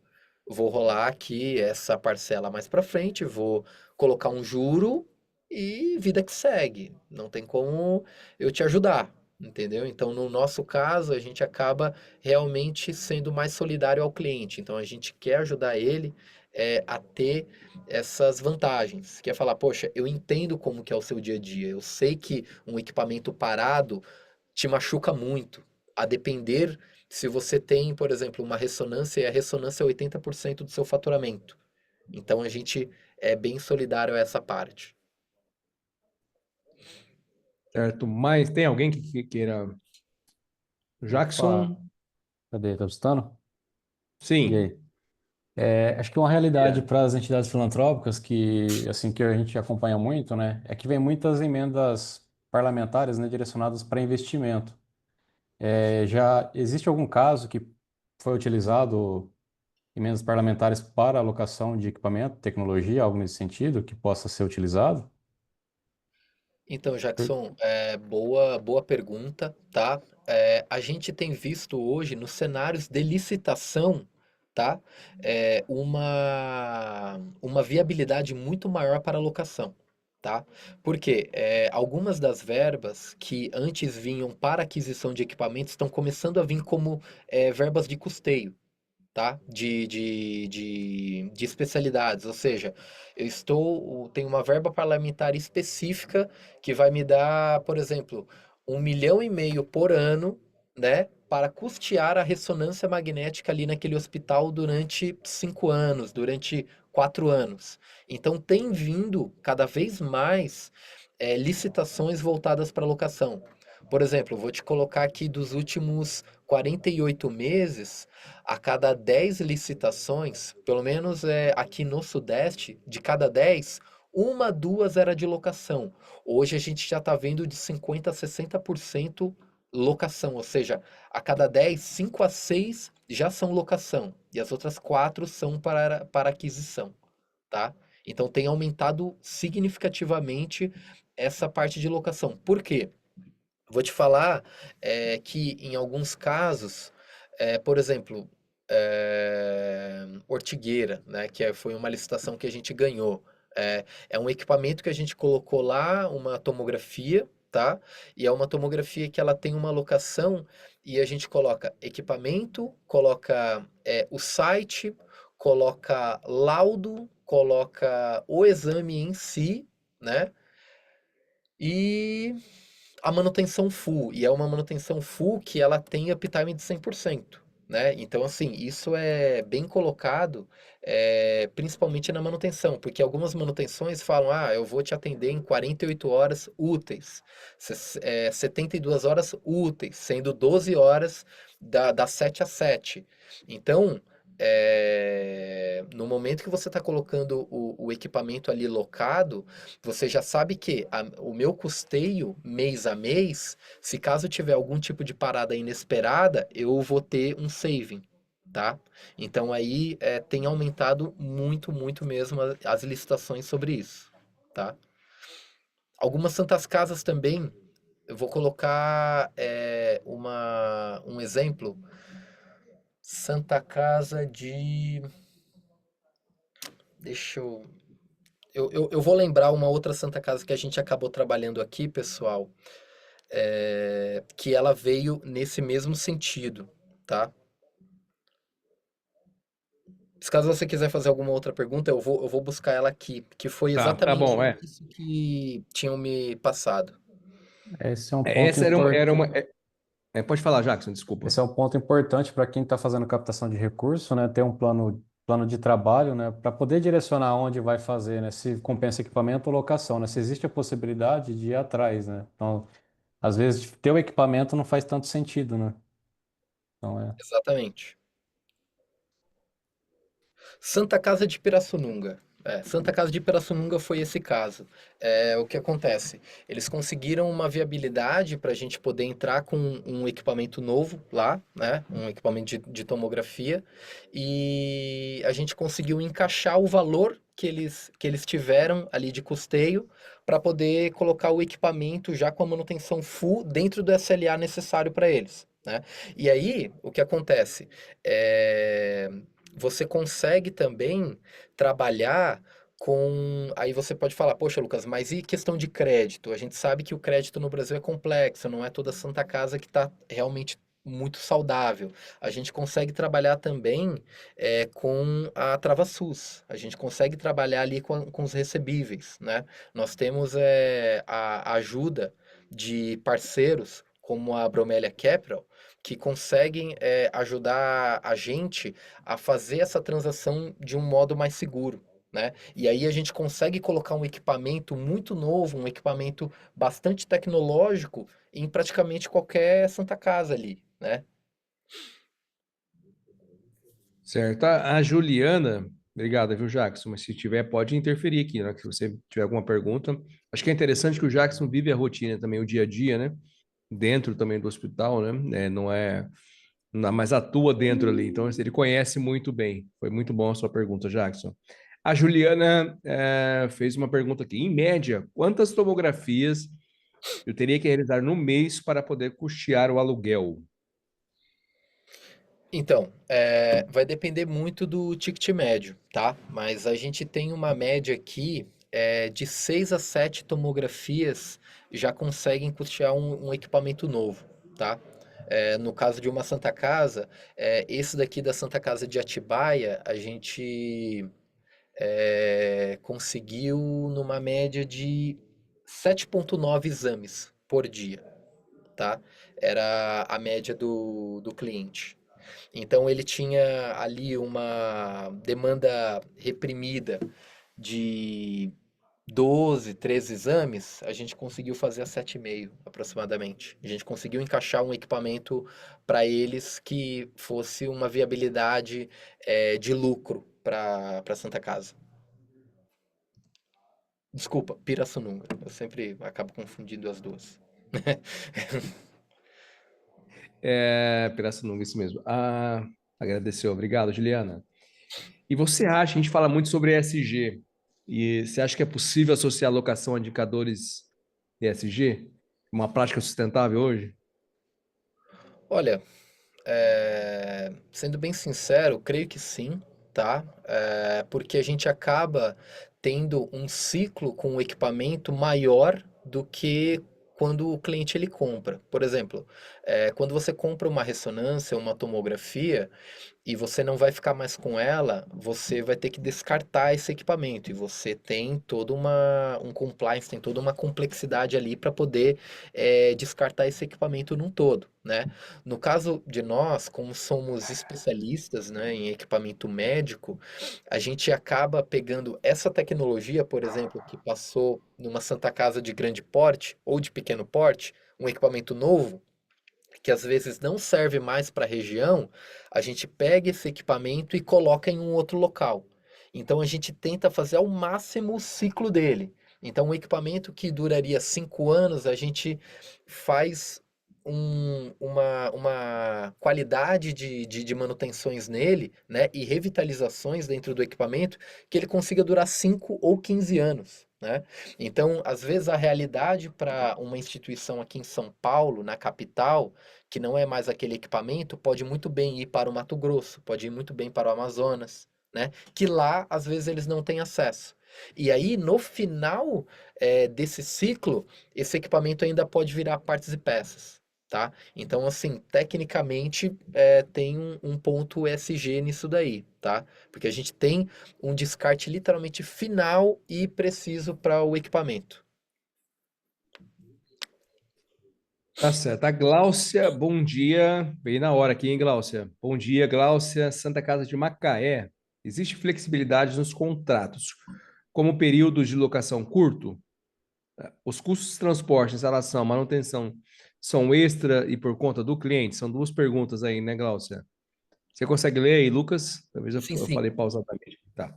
vou rolar aqui essa parcela mais para frente, vou colocar um juro e vida que segue. Não tem como eu te ajudar, entendeu? Então, no nosso caso, a gente acaba realmente sendo mais solidário ao cliente. Então, a gente quer ajudar ele a ter essas vantagens. Quer falar, poxa, eu entendo como que é o seu dia a dia. Eu sei que um equipamento parado te machuca muito. A depender se você tem, por exemplo, uma ressonância e a ressonância é 80% do seu faturamento. Então a gente é bem solidário a essa parte. Certo? Mas tem alguém que queira. Opa, Jackson? cadê? Tá escutando? E Sim. aí? Acho que uma realidade Yeah. para as entidades filantrópicas que, assim, que a gente acompanha muito, né, é que vem muitas emendas parlamentares, né, direcionadas para investimento. Já existe algum caso que foi utilizado emendas parlamentares para alocação de equipamento, tecnologia, algo nesse sentido, que possa ser utilizado? Então, Jackson, boa pergunta, tá? A gente tem visto hoje nos cenários de licitação, tá? Uma viabilidade muito maior para a locação, tá? Porque algumas das verbas que antes vinham para aquisição de equipamentos estão começando a vir como verbas de custeio, tá? De especialidades, ou seja, tenho uma verba parlamentar específica que vai me dar, por exemplo, 1,5 milhão por ano, né, para custear a ressonância magnética ali naquele hospital durante 5 anos, durante 4 anos. Então tem vindo cada vez mais licitações voltadas para locação. Por exemplo, vou te colocar aqui dos últimos 48 meses, a cada 10 licitações, pelo menos aqui no Sudeste, de cada 10, uma, duas era de locação. Hoje a gente já está vendo de 50% a 60% locação, ou seja, a cada 10, 5 a 6 já são locação e as outras 4 são para aquisição, tá? Então tem aumentado significativamente essa parte de locação. Por quê? Vou te falar que em alguns casos, por exemplo, Ortigueira, né, foi uma licitação que a gente ganhou. É um equipamento que a gente colocou lá, uma tomografia, tá? E é uma tomografia que ela tem uma locação e a gente coloca equipamento, coloca o site, coloca laudo, coloca o exame em si, né? E a manutenção full, e é uma manutenção full que ela tem uptime de 100%, né? Então, assim, isso é bem colocado, principalmente na manutenção, porque algumas manutenções falam, eu vou te atender em 48 horas úteis, 72 horas úteis, sendo 12 horas das 7 às 7. Então, no momento que você está colocando o equipamento ali locado, você já sabe que o meu custeio mês a mês, se caso tiver algum tipo de parada inesperada, eu vou ter um saving, tá? Então aí tem aumentado muito, muito mesmo as licitações sobre isso, tá? Algumas santas casas também, eu vou colocar um exemplo, Santa Casa de... Deixa eu vou lembrar uma outra Santa Casa que a gente acabou trabalhando aqui, pessoal, que ela veio nesse mesmo sentido, tá? Se caso você quiser fazer alguma outra pergunta, eu vou buscar ela aqui, que foi Tá exatamente bom, isso que tinham me passado. Esse é um ponto Essa era importante. uma. Pode falar, Jackson, desculpa. Esse é um ponto importante para quem está fazendo captação de recurso, né? Ter um plano de trabalho, né? Para poder direcionar onde vai fazer, né? Se compensa equipamento ou locação, né? Se existe a possibilidade de ir atrás, né? Então, às vezes, ter o equipamento não faz tanto sentido, né? Então, Exatamente. Santa Casa de Pirassununga. Santa Casa de Pirassununga foi esse caso. O que acontece? Eles conseguiram uma viabilidade para a gente poder entrar com um equipamento novo lá, né? Um equipamento de tomografia, e a gente conseguiu encaixar o valor que eles tiveram ali de custeio para poder colocar o equipamento já com a manutenção full dentro do SLA necessário para eles, né? E aí, o que acontece? É, você consegue também trabalhar com. Aí você pode falar, poxa, Lucas, mas e questão de crédito? A gente sabe que o crédito no Brasil é complexo, não é toda Santa Casa que está realmente muito saudável. A gente consegue trabalhar também com a TravaSUS. A gente consegue trabalhar ali com os recebíveis, né? Nós temos a ajuda de parceiros como a Bromélia Capital, que conseguem ajudar a gente a fazer essa transação de um modo mais seguro. Né? E aí a gente consegue colocar um equipamento muito novo, um equipamento bastante tecnológico em praticamente qualquer Santa Casa ali, né? Certo. A Juliana, obrigado, viu, Jackson? Mas se tiver, pode interferir aqui, né? Se você tiver alguma pergunta. Acho que é interessante que o Jackson vive a rotina também, o dia a dia, né? Dentro também do hospital, né? Não é, mas atua dentro ali. Então, ele conhece muito bem. Foi muito bom a sua pergunta, Jackson. A Juliana fez uma pergunta aqui. Em média, quantas tomografias eu teria que realizar no mês para poder custear o aluguel? Então, vai depender muito do ticket médio, tá? Mas a gente tem uma média aqui de 6 a 7 tomografias já conseguem custear um equipamento novo, tá? No caso de uma Santa Casa, esse daqui da Santa Casa de Atibaia, a gente conseguiu numa média de 7,9 exames por dia, tá? Era a média do cliente. Então ele tinha ali uma demanda reprimida de 12, 13 exames, a gente conseguiu fazer a 7,5 aproximadamente. A gente conseguiu encaixar um equipamento para eles que fosse uma viabilidade de lucro para Santa Casa. Desculpa, Pirassununga. Eu sempre acabo confundindo as duas. Pirassununga, isso mesmo. Agradeceu, obrigado, Juliana. E você acha, a gente fala muito sobre ESG, e você acha que é possível associar a locação a indicadores ESG? Uma prática sustentável hoje? Olha, sendo bem sincero, creio que sim, tá? Porque a gente acaba tendo um ciclo com o equipamento maior do que quando o cliente ele compra. Por exemplo, quando você compra uma ressonância, uma tomografia, e você não vai ficar mais com ela, você vai ter que descartar esse equipamento. E você tem um compliance, tem toda uma complexidade ali para poder descartar esse equipamento num todo, né? No caso de nós, como somos especialistas, né, em equipamento médico, a gente acaba pegando essa tecnologia, por exemplo, que passou numa Santa Casa de grande porte ou de pequeno porte, um equipamento novo, que às vezes não serve mais para a região, a gente pega esse equipamento e coloca em um outro local. Então a gente tenta fazer ao máximo o ciclo dele. Então, um equipamento que duraria 5 anos, a gente faz uma qualidade de manutenções nele, né, e revitalizações dentro do equipamento que ele consiga durar 5 ou 15 anos. Né? Então, às vezes, a realidade para uma instituição aqui em São Paulo, na capital, que não é mais aquele equipamento, pode muito bem ir para o Mato Grosso, pode ir muito bem para o Amazonas, né? Que lá, às vezes, eles não têm acesso. E aí, no final, desse ciclo, esse equipamento ainda pode virar partes e peças, tá? Então, assim, tecnicamente, tem um ponto ESG nisso daí, tá? Porque a gente tem um descarte literalmente final e preciso para o equipamento. Tá certo. A Gláucia, bom dia. Bem na hora aqui, hein, Gláucia? Bom dia, Gláucia. Santa Casa de Macaé. Existe flexibilidade nos contratos, como período de locação curto? Os custos de transporte, instalação, manutenção são extra e por conta do cliente? São duas perguntas aí, né, Gláucia? Você consegue ler aí, Lucas? Talvez eu, Sim, eu sim. falei pausadamente. Tá.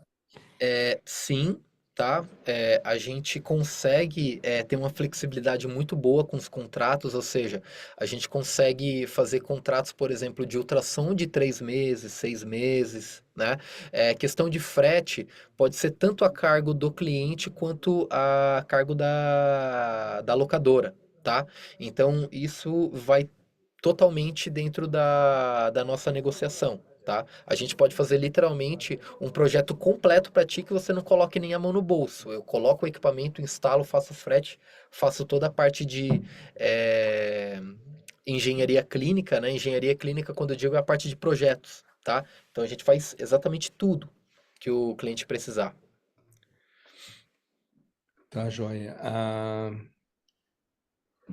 Sim, tá? A gente consegue ter uma flexibilidade muito boa com os contratos, ou seja, a gente consegue fazer contratos, por exemplo, de ultrassom de 3 meses, 6 meses, né? Questão de frete pode ser tanto a cargo do cliente quanto a cargo da locadora, tá? Então, isso vai totalmente dentro da nossa negociação. Tá? A gente pode fazer literalmente um projeto completo para ti que você não coloque nem a mão no bolso. Eu coloco o equipamento, instalo, faço frete, faço toda a parte de eh, engenharia clínica, né? Engenharia clínica, quando eu digo, é a parte de projetos, tá? Então a gente faz exatamente tudo que o cliente precisar. Tá, joia.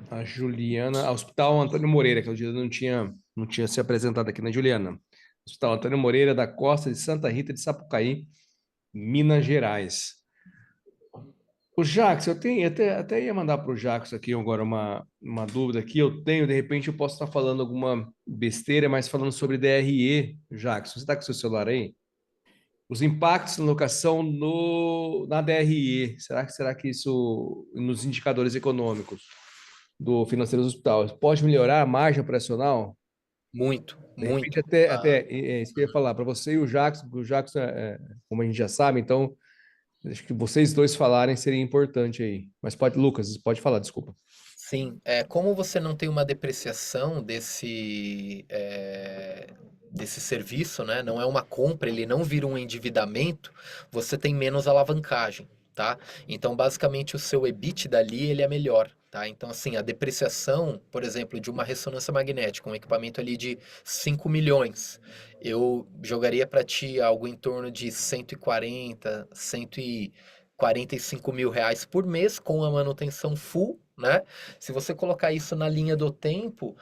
A Juliana, Hospital Antônio Moreira, que o dia não tinha se apresentado aqui, né, Juliana? Hospital Antônio Moreira da Costa de Santa Rita de Sapucaí, Minas Gerais. O Jax, até ia mandar para o Jax aqui agora uma dúvida aqui. Eu tenho, de repente, eu posso estar falando alguma besteira, mas falando sobre DRE, Jax. Você está com o seu celular aí? Os impactos na locação na DRE. Será que isso, nos indicadores econômicos do financeiro do hospital, pode melhorar a margem operacional? Muito, De repente, muito. Ah, isso que eu ia falar para você e o Jax, porque o Jax, como a gente já sabe, então. Acho que vocês dois falarem seria importante aí. Mas pode, Lucas, pode falar, desculpa. sim, como você não tem uma depreciação desse serviço, né? Não é uma compra, ele não vira um endividamento, você tem menos alavancagem, tá? Então, basicamente, o seu EBITDA ali, ele é melhor, tá? Então, assim, a depreciação, por exemplo, de uma ressonância magnética, um equipamento ali de 5 milhões, eu jogaria para ti algo em torno de 140, 145 mil reais por mês com a manutenção full, né? Se você colocar isso na linha do tempo,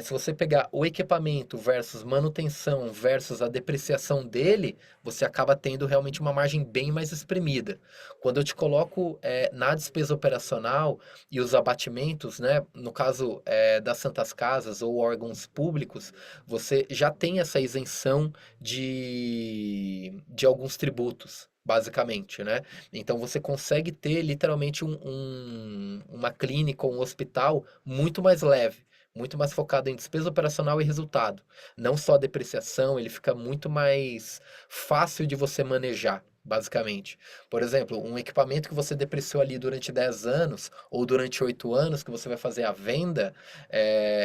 se você pegar o equipamento versus manutenção versus a depreciação dele, você acaba tendo realmente uma margem bem mais espremida. Quando eu te coloco na despesa operacional e os abatimentos, né, no caso das Santas Casas ou órgãos públicos, você já tem essa isenção de alguns tributos. Basicamente, né? Então você consegue ter literalmente uma clínica ou um hospital muito mais leve, muito mais focado em despesa operacional e resultado. Não só a depreciação, ele fica muito mais fácil de você manejar. Basicamente. Por exemplo, um equipamento que você depreciou ali durante 10 anos ou durante 8 anos que você vai fazer a venda,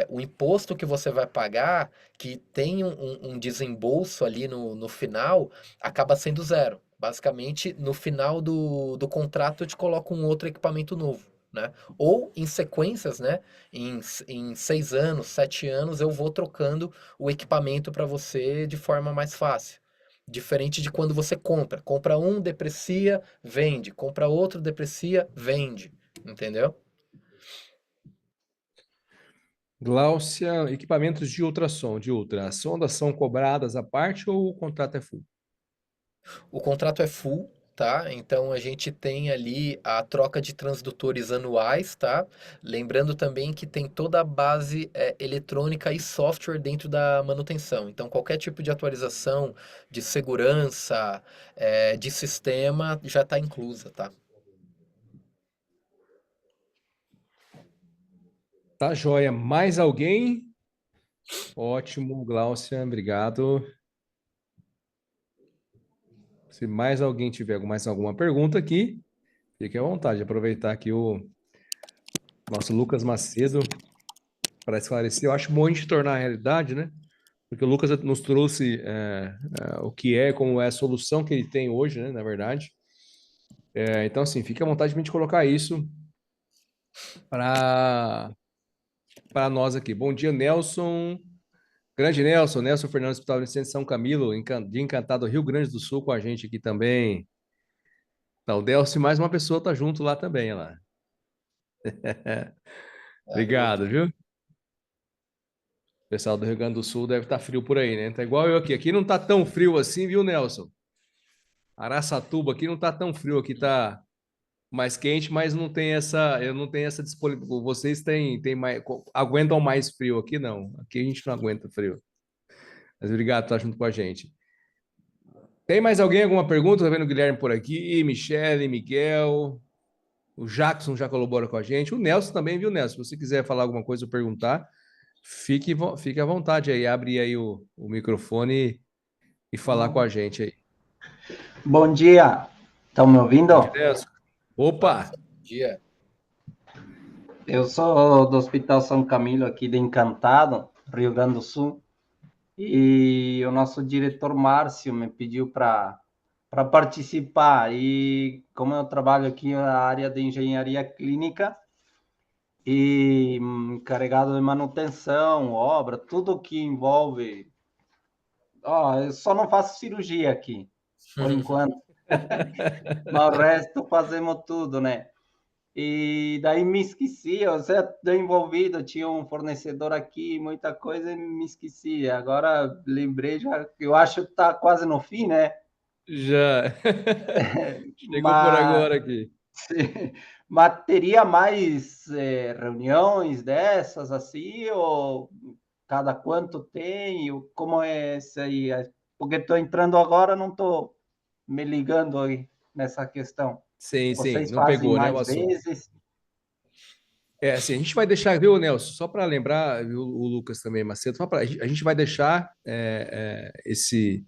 o imposto que você vai pagar, que tem um desembolso ali no final, acaba sendo zero. Basicamente, no final do contrato, eu te coloco um outro equipamento novo, né? Ou em sequências, né? Em 6 anos, 7 anos, eu vou trocando o equipamento para você de forma mais fácil. Diferente de quando você compra. Compra um, deprecia, vende. Compra outro, deprecia, vende. Entendeu? Gláucia, equipamentos de ultrassom, de ultra. As sondas são cobradas à parte ou o contrato é full? O contrato é full, tá? Então a gente tem ali a troca de transdutores anuais, tá? Lembrando também que tem toda a base eletrônica e software dentro da manutenção. Então qualquer tipo de atualização de segurança, de sistema já está inclusa, tá? Tá, joia. Mais alguém? Ótimo, Gláucia, obrigado. Se mais alguém tiver mais alguma pergunta aqui, fique à vontade de aproveitar aqui o nosso Lucas Macedo para esclarecer. Eu acho bom a gente tornar a realidade, né? Porque o Lucas nos trouxe o que é, como é a solução que ele tem hoje, né? Na verdade. Então, assim, fique à vontade de a gente colocar isso para nós aqui. Bom dia, Nelson. Grande Nelson, Nelson Fernandes, Hospital de São Camilo, de Encantado, Rio Grande do Sul, com a gente aqui também. Tá, o Delcio, mais uma pessoa tá junto lá também, lá. Garoto. Obrigado, viu? O pessoal do Rio Grande do Sul deve estar frio por aí, né? Tá igual eu aqui. Aqui não tá tão frio assim, viu, Nelson? Araçatuba aqui não tá tão frio, aqui tá mais quente, mas não tem eu não tenho essa disponibilidade. Vocês têm mais, aguentam mais frio aqui, não. Aqui a gente não aguenta frio. Mas obrigado por estar junto com a gente. Tem mais alguém, alguma pergunta? Tá vendo o Guilherme por aqui, Michele, Miguel, o Jackson já colabora com a gente, o Nelson também, viu, Nelson? Se você quiser falar alguma coisa ou perguntar, fique à vontade aí, abre aí o microfone e falar com a gente aí. Bom dia, estão me ouvindo? Bom dia, Nelson. Opa! Bom dia. Eu sou do Hospital São Camilo, aqui de Encantado, Rio Grande do Sul, e o nosso diretor Márcio me pediu para participar. E como eu trabalho aqui na área de engenharia clínica e encarregado de manutenção, obra, tudo que envolve. Eu só não faço cirurgia aqui, por enquanto, mas o resto fazemos tudo, né? E daí me esqueci, eu estou envolvido, tinha um fornecedor aqui, muita coisa, e me esqueci. Agora lembrei, já, eu acho que está quase no fim, né? Já chegou por Mas, agora aqui. mas teria mais reuniões dessas assim, ou cada quanto tem, ou como é isso aí? Porque estou entrando agora, não estou me ligando aí nessa questão. Sim, sim, Vocês não fazem pegou, né, o mais assunto. vezes? É, assim, a gente vai deixar, viu, Nelson, só para lembrar, viu, o Lucas também, Macedo, a gente vai deixar esse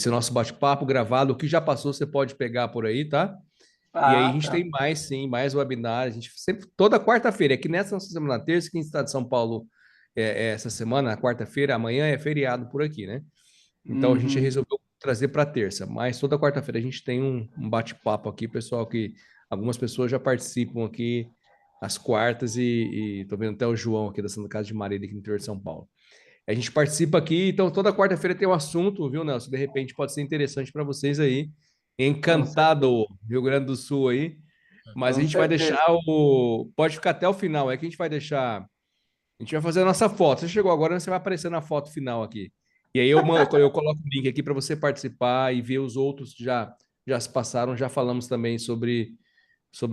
nosso bate-papo gravado, o que já passou você pode pegar por aí, tá? E aí a Ah, gente tá. tem mais, sim, mais webinars, a gente sempre, toda quarta-feira, aqui nessa nossa semana, terça, que a gente está de São Paulo essa semana, na quarta-feira, amanhã é feriado por aqui, né? Então a gente Uhum. resolveu trazer para terça, mas toda quarta-feira a gente tem um bate-papo aqui, pessoal, que algumas pessoas já participam aqui às quartas e tô vendo até o João aqui da Santa Casa de Maria, aqui no interior de São Paulo. A gente participa aqui, então toda quarta-feira tem um assunto, viu, Nelson? De repente pode ser interessante para vocês aí. Com certeza. Encantado, Rio Grande do Sul aí. Mas a Com gente vai certeza. deixar o. Pode ficar até o final, é que a gente vai deixar. A gente vai fazer a nossa foto. Você chegou agora, você vai aparecer na foto final aqui. E aí eu coloco o link aqui para você participar e ver os outros que já se passaram. Já falamos também sobre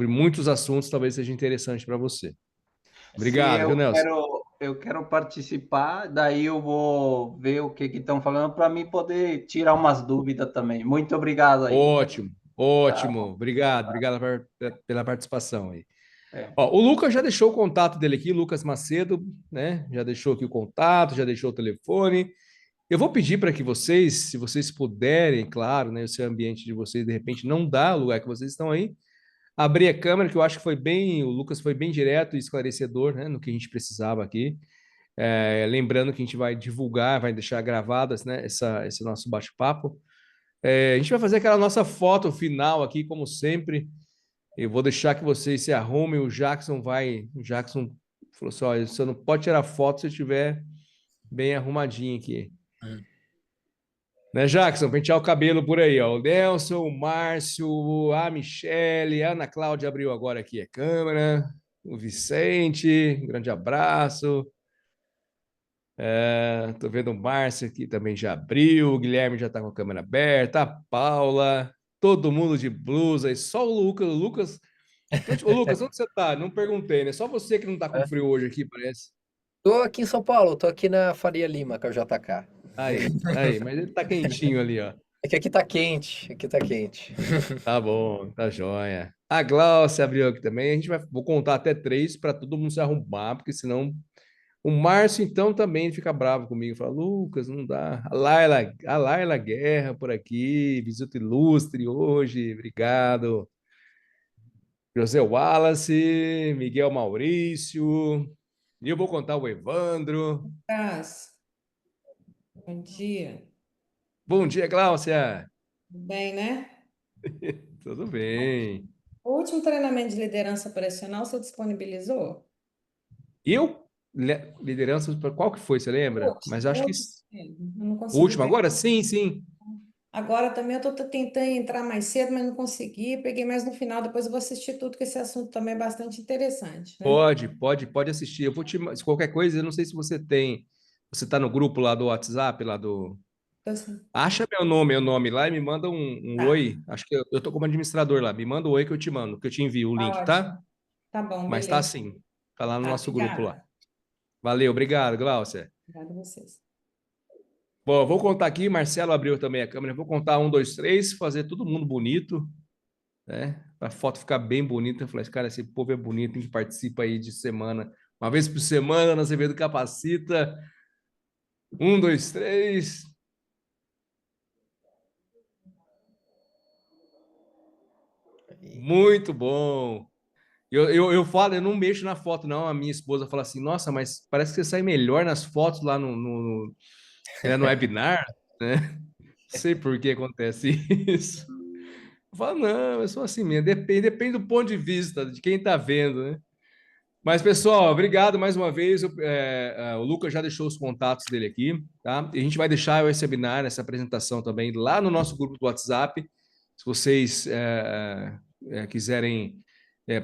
muitos assuntos, talvez seja interessante para você. Se Obrigado, viu, Nelson? eu quero participar, daí eu vou ver o que estão falando para mim poder tirar umas dúvidas também. Muito obrigado aí. Ótimo, Tá ótimo. bom. Obrigado pela participação aí. É. Ó, o Lucas já deixou o contato dele aqui, Lucas Macedo, né? Já deixou aqui o contato, já deixou o telefone. Eu vou pedir para que vocês, se vocês puderem, claro, né? O seu ambiente de vocês, de repente, não dá o lugar que vocês estão aí, abrir a câmera, que eu acho que foi bem, o Lucas foi bem direto e esclarecedor, né? No que a gente precisava aqui. Lembrando que a gente vai divulgar, vai deixar gravadas, né? Esse nosso bate-papo. A gente vai fazer aquela nossa foto final aqui, como sempre. Eu vou deixar que vocês se arrumem. O Jackson vai. O Jackson falou assim: olha, você não pode tirar foto se estiver bem arrumadinho aqui. Né, Jackson? Pentear o cabelo por aí, ó. O Nelson, o Márcio, a Michele, a Ana Cláudia abriu agora aqui a câmera. O Vicente, um grande abraço. Tô vendo o Márcio aqui também já abriu. O Guilherme já tá com a câmera aberta. A Paula, todo mundo de blusa. E só o Lucas. O Lucas. Ô, Lucas, onde você tá? Não perguntei, né? Só você que não tá com É. frio hoje aqui, parece. Tô aqui em São Paulo, tô aqui na Faria Lima, que é o JK. Aí, mas ele tá quentinho ali, ó. É que aqui tá quente, aqui tá quente. Tá bom, tá joia. A Glaucia abriu aqui também. Vou contar até três para todo mundo se arrumar, porque senão. O Márcio, então, também fica bravo comigo. Fala, Lucas, não dá. A Laila Guerra por aqui, visita ilustre hoje, obrigado. José Wallace, Miguel Maurício. E eu vou contar o Evandro. Praz, bom dia. Bom dia, Gláucia. Tudo bem, né? Tudo bem. O último treinamento de liderança operacional você disponibilizou? Eu, liderança, qual que foi, você lembra? Mas O acho que último, eu não o consegui último pegar. agora? Sim, sim. Agora também eu estou tentando entrar mais cedo, mas não consegui. Peguei mais no final, depois eu vou assistir tudo, que esse assunto também é bastante interessante, né? Pode assistir. Eu vou se qualquer coisa, eu não sei se você tá no grupo lá do WhatsApp, lá do. Então, assim, Acha meu nome lá e me manda um tá, oi. Acho que eu tô como administrador lá. Me manda um oi que eu te mando, que eu te envio o tá link, tá? ótimo. Tá bom, Mas tá beleza. assim. Tá lá no Tá, nosso grupo lá. obrigada. Valeu, obrigado, Glaucia. Obrigada a vocês. Bom, eu vou contar aqui, Marcelo abriu também a câmera, eu vou contar 1, 2, 3, fazer todo mundo bonito, né? Para a foto ficar bem bonita. Eu falei, cara, esse povo é bonito, que participa aí de semana, uma vez por semana, na Azevedo Capacita. 1, 2, 3. Muito bom. Eu falo, eu não mexo na foto, não. A minha esposa fala assim: nossa, mas parece que você sai melhor nas fotos lá no webinar, né? Não sei por que acontece isso. Eu falo, não, eu sou assim mesmo. Depende do ponto de vista de quem está vendo, né? Mas, pessoal, obrigado mais uma vez. O Lucas já deixou os contatos dele aqui, tá? E a gente vai deixar esse webinar, essa apresentação também lá no nosso grupo do WhatsApp. Se vocês quiserem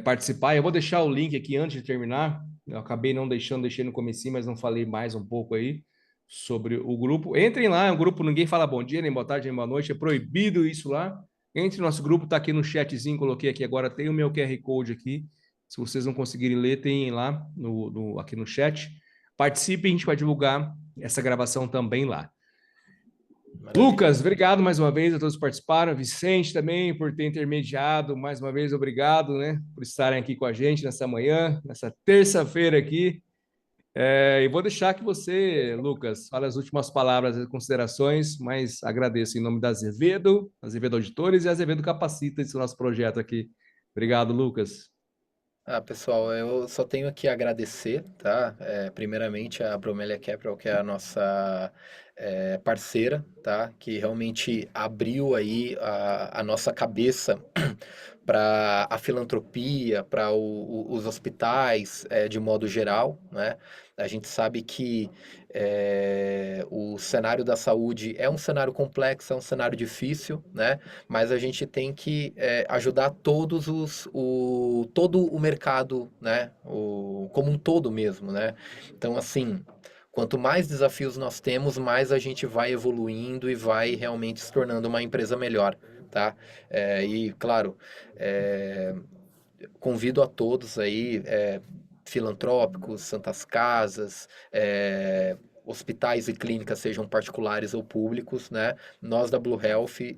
participar, eu vou deixar o link aqui antes de terminar. Eu acabei não deixando, deixei no comecinho, mas não falei mais um pouco aí sobre o grupo. Entrem lá, é um grupo, ninguém fala bom dia, nem boa tarde, nem boa noite, é proibido isso lá. Entre no nosso grupo, está aqui no chatzinho, coloquei aqui agora, tem o meu QR Code aqui. Se vocês não conseguirem ler, tem lá aqui no chat. Participe, a gente vai divulgar essa gravação também lá. Maravilha. Lucas, obrigado mais uma vez a todos que participaram. Vicente também por ter intermediado. Mais uma vez, obrigado, né, por estarem aqui com a gente nessa manhã, nessa terça-feira aqui. E vou deixar que você, Lucas, fale as últimas palavras e considerações, mas agradeço em nome da Azevedo Auditores e Azevedo Capacita, esse nosso projeto aqui. Obrigado, Lucas. Pessoal, eu só tenho aqui a agradecer, tá? Primeiramente a Bromélia Capital, que é a nossa parceira, tá? Que realmente abriu aí a nossa cabeça para a filantropia, para os hospitais, de modo geral, né? A gente sabe que o cenário da saúde é um cenário complexo, é um cenário difícil, né? Mas a gente tem que ajudar todo o mercado, né? Como um todo mesmo, né? Então, assim, quanto mais desafios nós temos, mais a gente vai evoluindo e vai realmente se tornando uma empresa melhor, tá? E, claro, convido a todos aí, filantrópicos, santas casas, hospitais e clínicas, sejam particulares ou públicos, né? Nós da Blue Health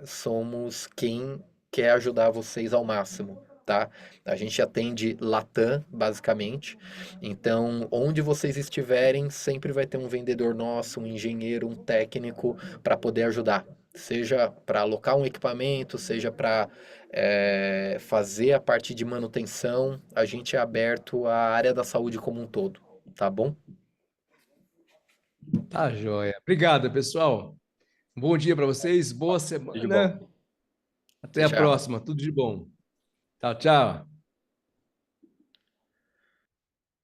somos quem quer ajudar vocês ao máximo, tá? A gente atende Latam, basicamente. Então, onde vocês estiverem, sempre vai ter um vendedor nosso, um engenheiro, um técnico para poder ajudar. Seja para alocar um equipamento, seja para fazer a parte de manutenção, a gente é aberto à área da saúde como um todo, tá bom? Tá, joia. Obrigado, pessoal. Bom dia para vocês, boa Tudo de semana. bom. Até a Tchau. próxima. Tudo de bom. Tchau, tchau.